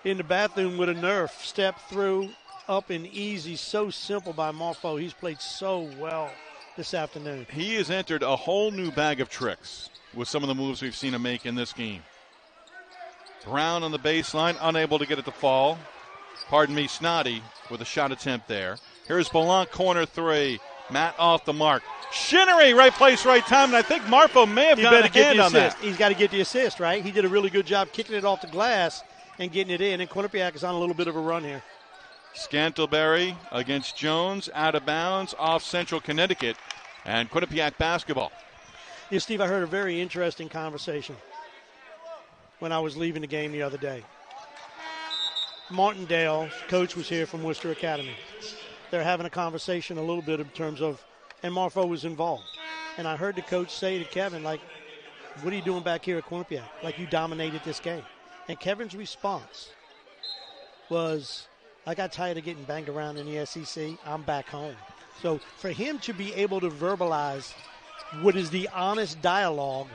in the bathroom with a Nerf. Step through, up and easy. So simple by Marfo. He's played so well this afternoon. He has entered a whole new bag of tricks with some of the moves we've seen him make in this game. Brown on the baseline, unable to get it to fall. Pardon me, Snoddy with a shot attempt there. Here's Belant, corner three. Matt off the mark. Shinnery, right place, right time, and I think Marfo may have gotten a hand on that. He's got to get the assist, right? He did a really good job kicking it off the glass and getting it in, and Quinnipiac is on a little bit of a run here. Scantlebury against Jones, out of bounds, off Central Connecticut, and Quinnipiac basketball. Yeah, Steve, I heard a very interesting conversation when I was leaving the game the other day. Martindale, coach, was here from Worcester Academy. They're having a conversation a little bit in terms of, and Marfo was involved. And I heard the coach say to Kevin, like, what are you doing back here at Quinnipiac? Like, you dominated this game. And Kevin's response was, I got tired of getting banged around in the SEC. I'm back home. So for him to be able to verbalize what is the honest dialogue,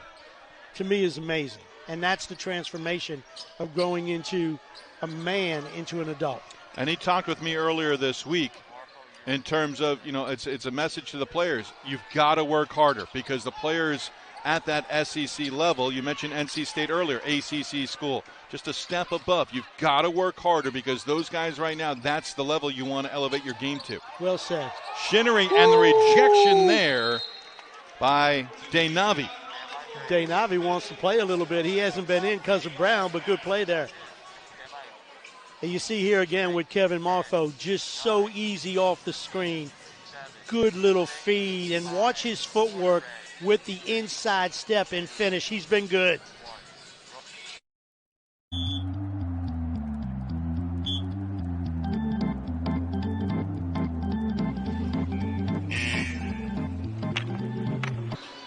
to me, is amazing. And that's the transformation of growing into a man into an adult. And he talked with me earlier this week in terms of, you know, it's a message to the players. You've got to work harder because the players at that SEC level, you mentioned NC State earlier, ACC school, just a step above. You've got to work harder because those guys right now, that's the level you want to elevate your game to. Well said. Shinnery and the rejection there by Daynavi. Daynavi wants to play a little bit. He hasn't been in because of Brown, but good play there. And you see here again with Kevin Marfo, just so easy off the screen. Good little feed, and watch his footwork with the inside step and finish. He's been good.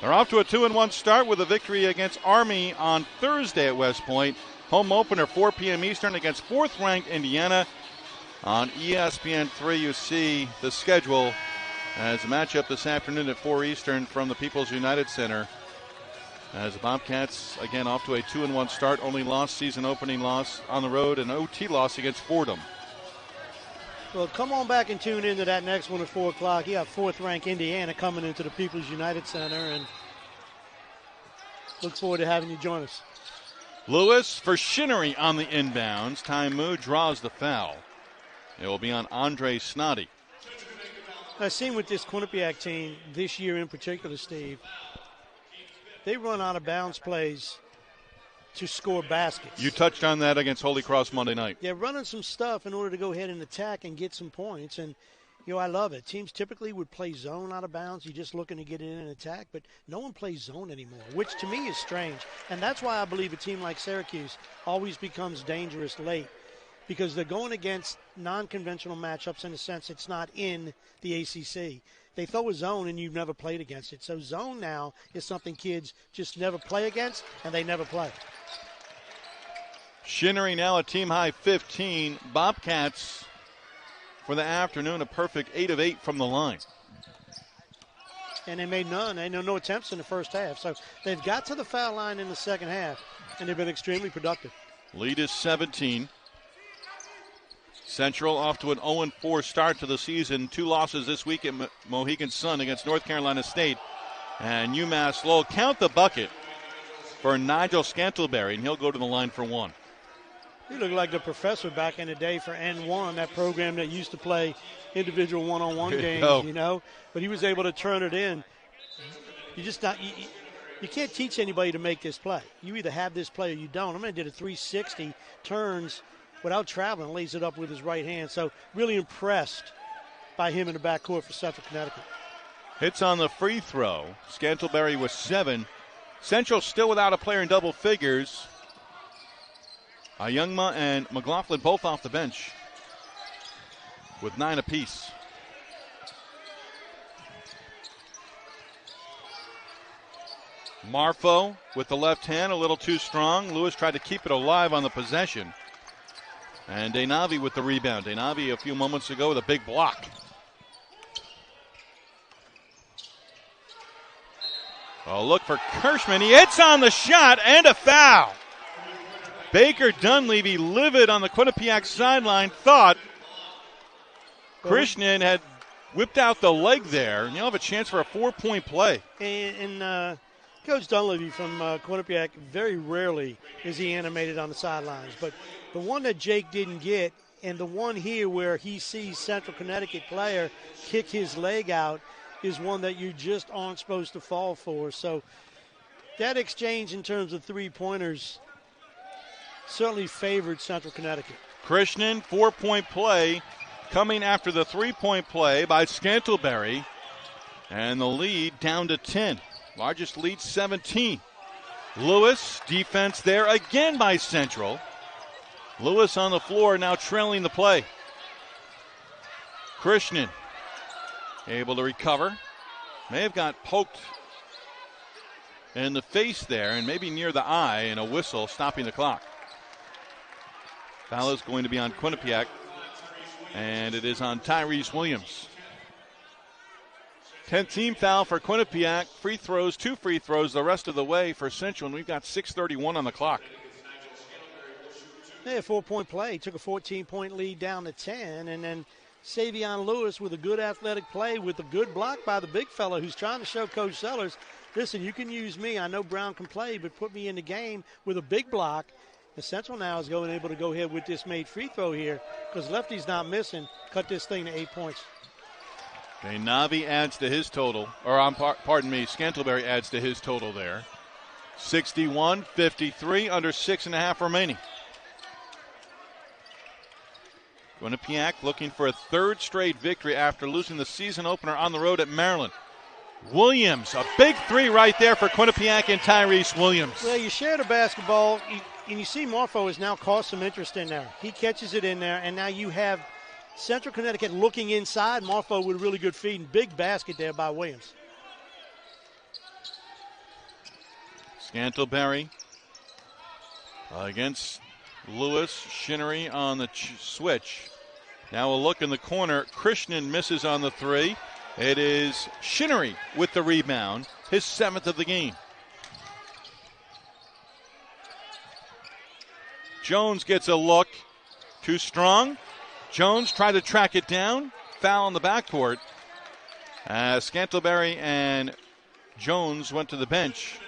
They're off to a 2-1 start with a victory against Army on Thursday at West Point. Home opener, 4 p.m. Eastern against 4th-ranked Indiana. On ESPN3, you see the schedule as a matchup this afternoon at 4 Eastern from the People's United Center. As the Bobcats, again, off to a 2-1 start. Only lost season opening loss on the road, an OT loss against Fordham. Well, come on back and tune into that next one at 4 o'clock. You have 4th-ranked Indiana coming into the People's United Center, and look forward to having you join us. Lewis for Shinnery on the inbounds. Taimu draws the foul. It will be on Andre Snoddy. I've seen with this Quinnipiac team this year in particular, Steve, they run out of bounds plays to score baskets. You touched on that against Holy Cross Monday night. They're running some stuff in order to go ahead and attack and get some points. And I love it. Teams typically would play zone out of bounds. You're just looking to get in and attack, but no one plays zone anymore, which to me is strange. And that's why I believe a team like Syracuse always becomes dangerous late, because they're going against non-conventional matchups in a sense it's not in the ACC. They throw a zone and you've never played against it. So zone now is something kids just never play against, and they never play. Shinnery now a team high 15. Bobcats for the afternoon, a perfect 8 of 8 from the line. And they made none. They no attempts in the first half. So they've got to the foul line in the second half, and they've been extremely productive. Lead is 17. Central off to an 0-4 start to the season. 2 losses this week at Mohegan Sun against North Carolina State and UMass Lowell. Count the bucket for Nigel Scantlebury, and he'll go to the line for 1. He looked like the professor back in the day for N1, that program that used to play individual one-on-one games, But he was able to turn it in. You can't teach anybody to make this play. You either have this play or you don't. I mean, did a 360, turns without traveling, lays it up with his right hand. So really impressed by him in the backcourt for Central Connecticut. Hits on the free throw. Scantlebury with 7. Central still without a player in double figures. Youngma and McLaughlin both off the bench with 9 apiece. Marfo with the left hand, a little too strong. Lewis tried to keep it alive on the possession. And Denavi with the rebound. Denavi a few moments ago with a big block. Oh, look for Kirschman. He hits on the shot and a foul. Baker Dunleavy livid on the Quinnipiac sideline, thought Krishnan had whipped out the leg there, and you'll have a chance for a 4-point play. And Coach Dunleavy from Quinnipiac, very rarely is he animated on the sidelines. But the one that Jake didn't get, and the one here where he sees Central Connecticut player kick his leg out, is one that you just aren't supposed to fall for. So that exchange in terms of three-pointers certainly favored Central Connecticut. Krishnan, 4-point play coming after the 3-point play by Scantlebury. And the lead down to 10. Largest lead, 17. Lewis, defense there again by Central. Lewis on the floor, now trailing the play. Krishnan able to recover. May have got poked in the face there and maybe near the eye, and a whistle stopping the clock. Foul is going to be on Quinnipiac, and it is on Tyrese Williams. 10th team foul for Quinnipiac. Free throws, 2 free throws the rest of the way for Central, and we've got 6:31 on the clock. Yeah, 4-point play. Took a 14-point lead down to 10, and then Savion Lewis with a good athletic play with a good block by the big fella who's trying to show Coach Sellers, listen, you can use me. I know Brown can play, but put me in the game with a big block. And Central now is able to go ahead with this made free throw here because Lefty's not missing. Cut this thing to 8 points. Okay, Navi adds to his total, or Scantlebury adds to his total there. 61-53, under 6.5 remaining. Quinnipiac looking for a 3rd straight victory after losing the season opener on the road at Maryland. Williams, a big 3 right there for Quinnipiac and Tyrese Williams. Well, you share the basketball, and you see Marfo has now caused some interest in there. He catches it in there, and now you have Central Connecticut looking inside. Marfo with a really good feed and big basket there by Williams. Scantlebury against Lewis. Shinnery on the switch. Now a look in the corner. Krishnan misses on the 3. It is Shinnery with the rebound, his 7th of the game. Jones gets a look. Too strong. Jones tried to track it down. Foul on the backcourt. Scantlebury and Jones went to the bench.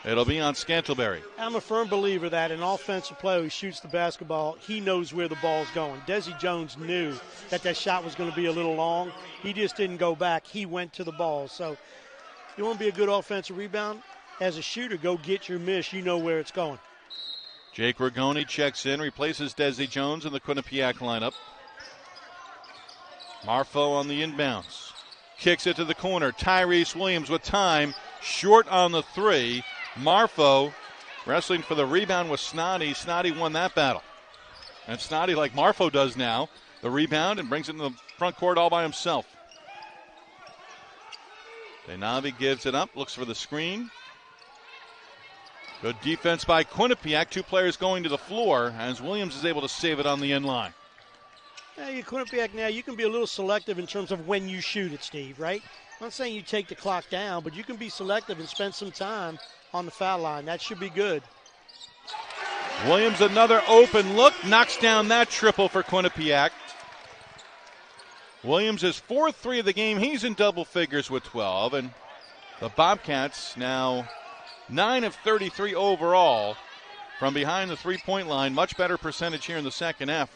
It'll be on Scantlebury. I'm a firm believer that an offensive player who shoots the basketball, he knows where the ball's going. Desi Jones knew that shot was going to be a little long. He just didn't go back. He went to the ball. So you want to be a good offensive rebound? As a shooter, go get your miss. You know where it's going. Jake Rigoni checks in, replaces Desi Jones in the Quinnipiac lineup. Marfo on the inbounds. Kicks it to the corner. Tyrese Williams with time. Short on the three. Marfo wrestling for the rebound with Snoddy. Snoddy won that battle. And Snoddy, like Marfo does now, the rebound and brings it in the front court all by himself. Denavi gives it up, looks for the screen. Good defense by Quinnipiac. 2 players going to the floor as Williams is able to save it on the end line. Yeah, Quinnipiac now, you can be a little selective in terms of when you shoot it, Steve, right? I'm not saying you take the clock down, but you can be selective and spend some time on the foul line. That should be good. Williams, another open look, knocks down that triple for Quinnipiac. Williams is 4th 3 of the game. He's in double figures with 12, and the Bobcats now 9 of 33 overall from behind the three-point line. Much better percentage here in the second half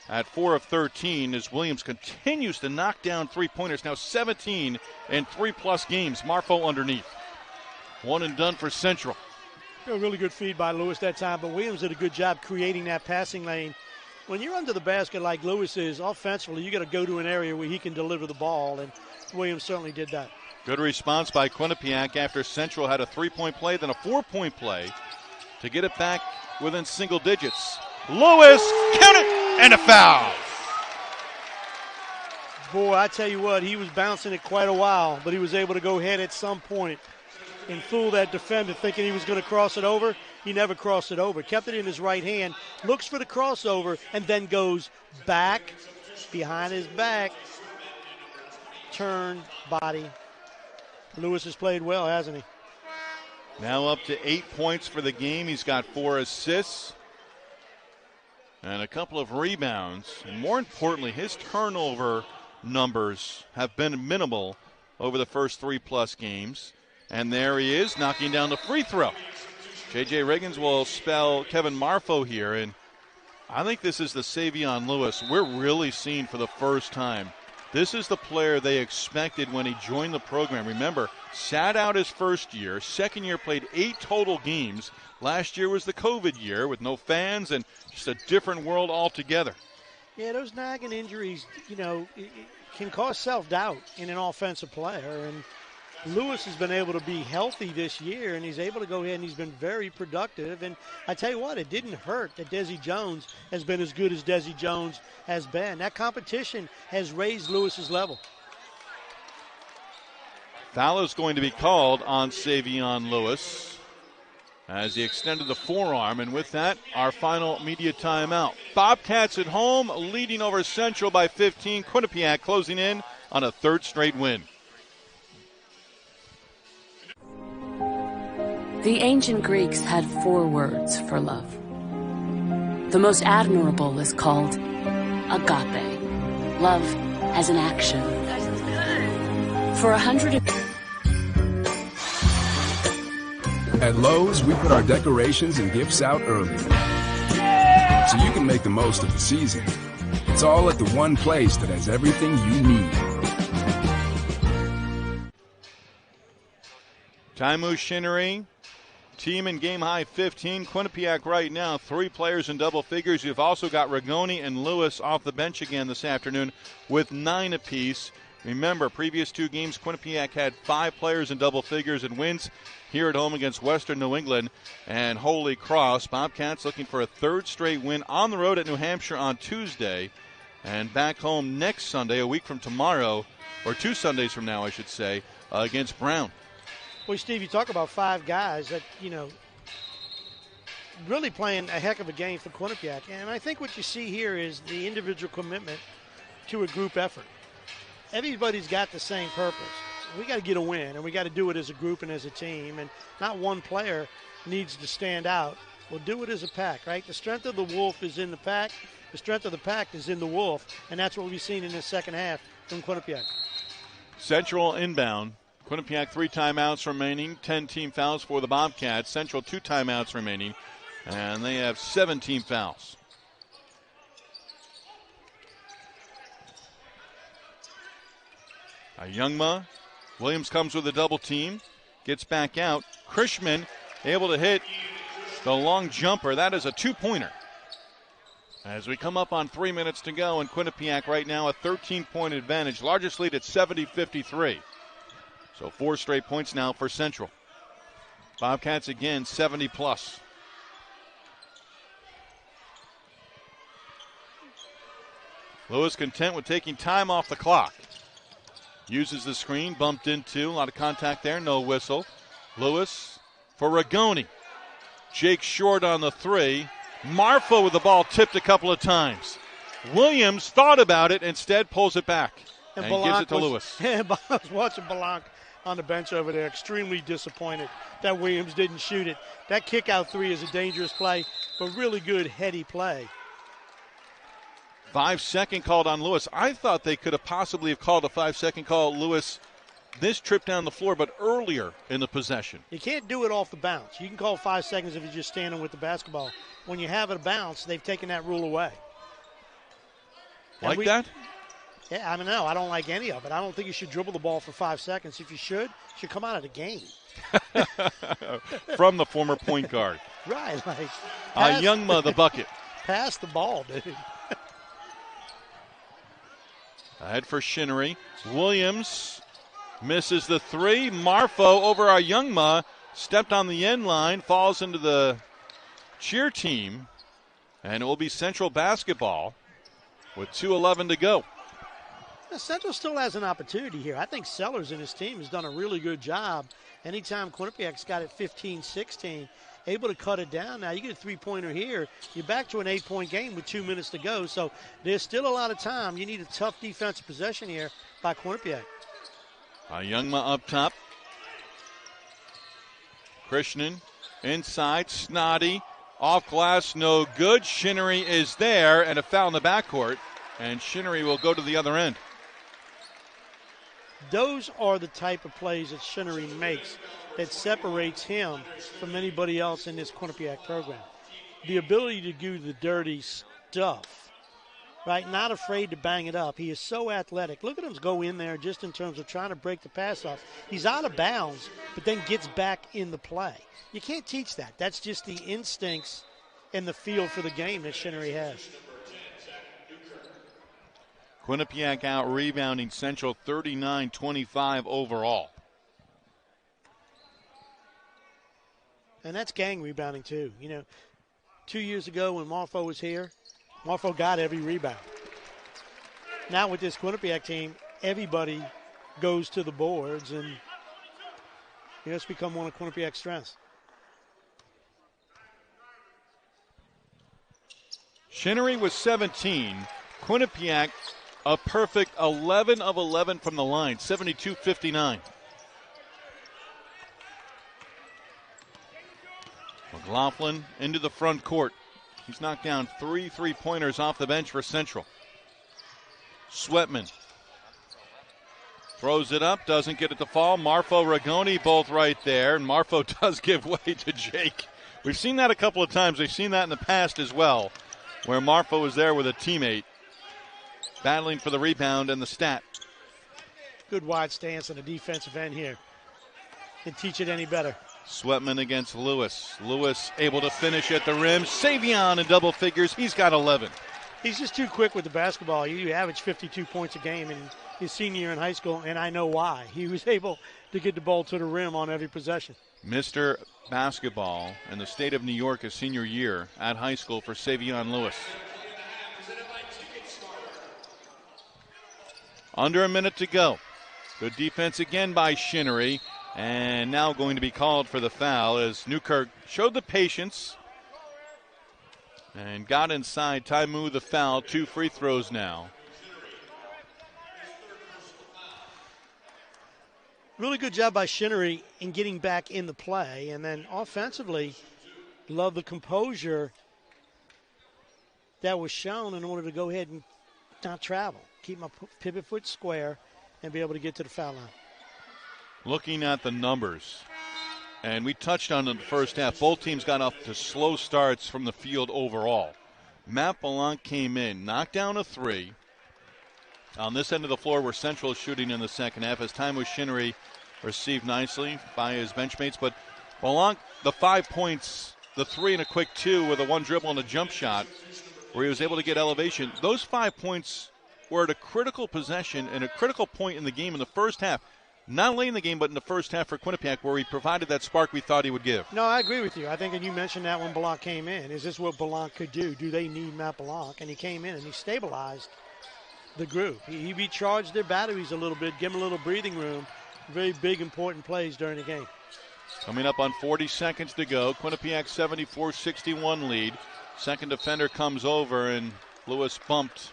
at 4 of 13 as Williams continues to knock down three-pointers. Now 17 in 3+ games. Marfo underneath. One and done for Central. A really good feed by Lewis that time, but Williams did a good job creating that passing lane. When you're under the basket like Lewis is, offensively, you got to go to an area where he can deliver the ball, and Williams certainly did that. Good response by Quinnipiac after Central had a 3-point play, then a 4-point play to get it back within single digits. Lewis, count it, and a foul. Boy, I tell you what, he was bouncing it quite a while, but he was able to go ahead at some point and fool that defender thinking he was going to cross it over. He never crossed it over. Kept it in his right hand, looks for the crossover, and then goes back behind his back. Turn, body. Lewis has played well, hasn't he? Now up to 8 points for the game. He's got 4 assists and a couple of rebounds. And more importantly, his turnover numbers have been minimal over the first 3+ games. And there he is, knocking down the free throw. J.J. Riggins will spell Kevin Marfo here, and I think this is the Savion Lewis we're really seeing for the first time. This is the player they expected when he joined the program. Remember, sat out his first year. Second year played 8 total games. Last year was the COVID year with no fans and just a different world altogether. Yeah, those nagging injuries, it can cause self-doubt in an offensive player, and Lewis has been able to be healthy this year, and he's able to go ahead and he's been very productive. And I tell you what, it didn't hurt that Desi Jones has been as good as Desi Jones has been. That competition has raised Lewis's level. Foul is going to be called on Savion Lewis as he extended the forearm. And with that, our final media timeout. Bobcats at home, leading over Central by 15. Quinnipiac closing in on a 3rd straight win. The ancient Greeks had 4 words for love. The most admirable is called agape, love as an action. For 100. At Lowe's, we put our decorations and gifts out early, so you can make the most of the season. It's all at the one place that has everything you need. Taimu Shinnery, team in game high 15. Quinnipiac right now, 3 players in double figures. You've also got Rigoni and Lewis off the bench again this afternoon with 9 apiece. Remember, previous 2 games, Quinnipiac had 5 players in double figures and wins here at home against Western New England and Holy Cross. Bobcats looking for a 3rd straight win on the road at New Hampshire on Tuesday and back home next Sunday, a week from tomorrow, or 2 Sundays from now, I should say, against Brown. Well, Steve, you talk about 5 guys that, really playing a heck of a game for Quinnipiac. And I think what you see here is the individual commitment to a group effort. Everybody's got the same purpose. We got to get a win, and we got to do it as a group and as a team. And not one player needs to stand out. We'll do it as a pack, right? The strength of the wolf is in the pack. The strength of the pack is in the wolf. And that's what we've seen in the second half from Quinnipiac. Central inbound. Quinnipiac 3 timeouts remaining, 10 team fouls for the Bobcats. Central 2 timeouts remaining, and they have 7 team fouls. Youngma, Williams comes with a double team, gets back out. Krishman able to hit the long jumper. That is a 2-pointer. As we come up on 3 minutes to go, and Quinnipiac right now a 13-point advantage. Largest lead at 70-53. So 4 straight points now for Central. Bobcats again 70+. Lewis content with taking time off the clock. Uses the screen, bumped into, a lot of contact there, no whistle. Lewis for Rigoni. Jake short on the 3. Marfo with the ball tipped a couple of times. Williams thought about it, instead pulls it back and gives it to Lewis. I was watching Balanc on the bench over there, extremely disappointed that Williams didn't shoot it. That kick-out 3 is a dangerous play, but really good heady play. 5-second called on Lewis. I thought they could have possibly have called a 5-second call Lewis this trip down the floor, but earlier in the possession. You can't do it off the bounce. You can call 5 seconds if you're just standing with the basketball. When you have it a bounce, they've taken that rule away. Like that? Yeah, I mean, no, I don't like any of it. I don't think you should dribble the ball for 5 seconds. If you should, it should come out of the game. From the former point guard. Right, like. Youngma the bucket. Pass the ball, dude. Ahead for Shinnery. Williams misses the 3. Marfo over Youngma. Stepped on the end line. Falls into the cheer team. And it will be Central basketball with 2:11 to go. Now, Central still has an opportunity here. I think Sellers and his team has done a really good job. Anytime Quinnipiac's got it 15-16, able to cut it down. Now you get a 3-pointer here. You're back to an 8-point game with 2 minutes to go. So there's still a lot of time. You need a tough defensive possession here by Quinnipiac. Youngma up top. Krishnan inside. Snoddy off glass, no good. Shinnery is there, and a foul in the backcourt. And Shinnery will go to the other end. Those are the type of plays that Shinnery makes that separates him from anybody else in this Quinnipiac program. The ability to do the dirty stuff, right? Not afraid to bang it up. He is so athletic. Look at him go in there just in terms of trying to break the pass off. He's out of bounds, but then gets back in the play. You can't teach that. That's just the instincts and the feel for the game that Shinnery has. Quinnipiac out rebounding Central 39-25 overall. And that's gang rebounding too. You know, 2 years ago when Marfo was here, Marfo got every rebound. Now with this Quinnipiac team, everybody goes to the boards, and it's become one of Quinnipiac's strengths. Shinnery was 17. Quinnipiac a perfect 11 of 11 from the line, 72-59. McLaughlin into the front court. He's knocked down 3 3-pointers off the bench for Central. Sweatman throws it up, doesn't get it to fall. Marfo, Rigoni both right there, and Marfo does give way to Jake. We've seen that a couple of times. We've seen that in the past as well, where Marfo was there with a teammate battling for the rebound and the stat. Good wide stance on the defensive end here. Can teach it any better. Sweatman against Lewis. Lewis able to finish at the rim. Savion in double figures. He's got 11. He's just too quick with the basketball. You average 52 points a game in his senior year in high school, and I know why. He was able to get the ball to the rim on every possession. Mr. Basketball in the state of New York his senior year at high school for Savion Lewis. Under a minute to go. Good defense again by Shinnery. And now going to be called for the foul as Newkirk showed the patience and got inside. Taimu the foul. 2 free throws now. Really good job by Shinnery in getting back in the play. And then offensively, love the composure that was shown in order to go ahead and not travel. Keep my pivot foot square and be able to get to the foul line. Looking at the numbers, and we touched on it in the first half, both teams got off to slow starts from the field overall. Matt Balanc came in, knocked down a 3. On this end of the floor where Central is shooting in the second half, as Taimu Shinnery received nicely by his benchmates. But Balanc, the 5 points, the 3 and a quick 2 with a 1 dribble and a jump shot. where he was able to get elevation. Those 5 points were at a critical possession and a critical point in the game in the first half. Not late in the game, but in the first half for Quinnipiac, where he provided that spark we thought he would give. No, I agree with you. I think, and you mentioned that when Blanc came in. Is this what Blanc could do? Do they need Matt Blanc? And he came in and he stabilized the group. He recharged their batteries a little bit, give them a little breathing room. Very big, important plays during the game. Coming up on 40 seconds to go, Quinnipiac 74-61 lead. Second defender comes over, and Lewis bumped,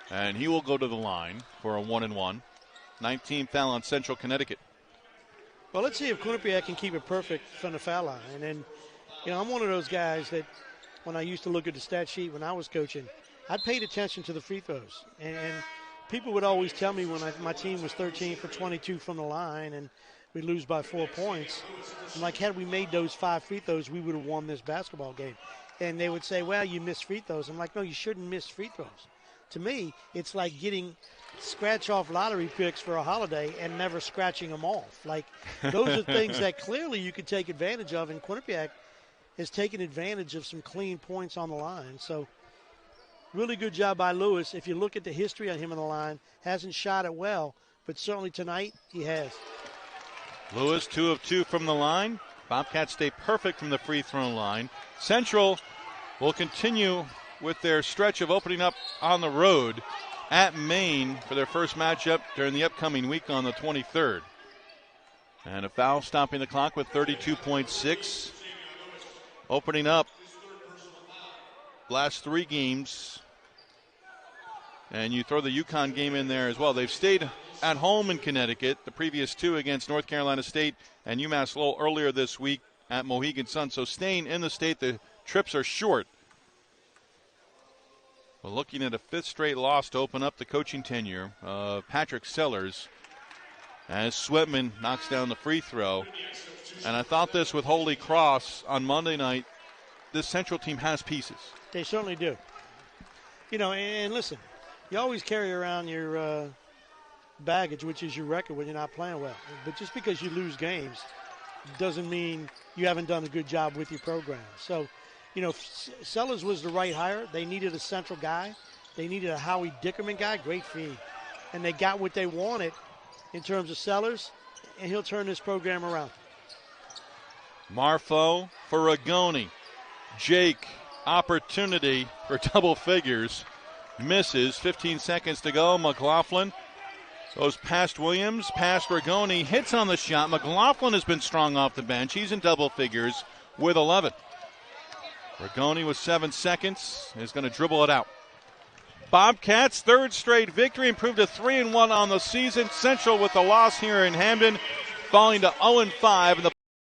and he will go to the line for a 1-and-1. 19th foul on Central Connecticut. Well, let's see if Quinnipiac can keep it perfect from the foul line. And then, I'm one of those guys that when I used to look at the stat sheet when I was coaching, I paid attention to the free throws. And people would always tell me when my team was 13 for 22 from the line and we lose by 4 points, I'm like, had we made those 5 free throws, we would have won this basketball game. And they would say, well, you missed free throws. I'm like, no, you shouldn't miss free throws. To me, it's like getting scratch-off lottery picks for a holiday and never scratching them off. Like, those are things that clearly you could take advantage of, and Quinnipiac has taken advantage of some clean points on the line. So, really good job by Lewis. If you look at the history on him on the line, hasn't shot it well, but certainly tonight he has. Lewis, 2 of 2 from the line. Bobcats stay perfect from the free throw line. Central will continue with their stretch of opening up on the road at Maine for their first matchup during the upcoming week on the 23rd. And a foul stopping the clock with 32.6. Opening up last 3 games. And you throw the UConn game in there as well. They've stayed at home in Connecticut, the previous 2 against North Carolina State and UMass Lowell earlier this week at Mohegan Sun. So staying in the state, the trips are short. Well, looking at a 5th straight loss to open up the coaching tenure of Patrick Sellers as Swetman knocks down the free throw. And I thought this with Holy Cross on Monday night. This Central team has pieces. They certainly do. And listen, you always carry around your baggage, which is your record when you're not playing well. But just because you lose games doesn't mean you haven't done a good job with your program. So, Sellers was the right hire. They needed a Central guy. They needed a Howie Dickerman guy. Great feed. And they got what they wanted in terms of Sellers, and he'll turn this program around. Marfo for Rigoni. Jake, opportunity for double figures. Misses. 15 seconds to go. McLaughlin goes past Williams, past Rigoni, hits on the shot. McLaughlin has been strong off the bench. He's in double figures with 11. Rigoni with 7 seconds is going to dribble it out. Bobcats, 3rd straight victory, improved to 3-1 on the season. Central with the loss here in Hamden, falling to 0-5 in the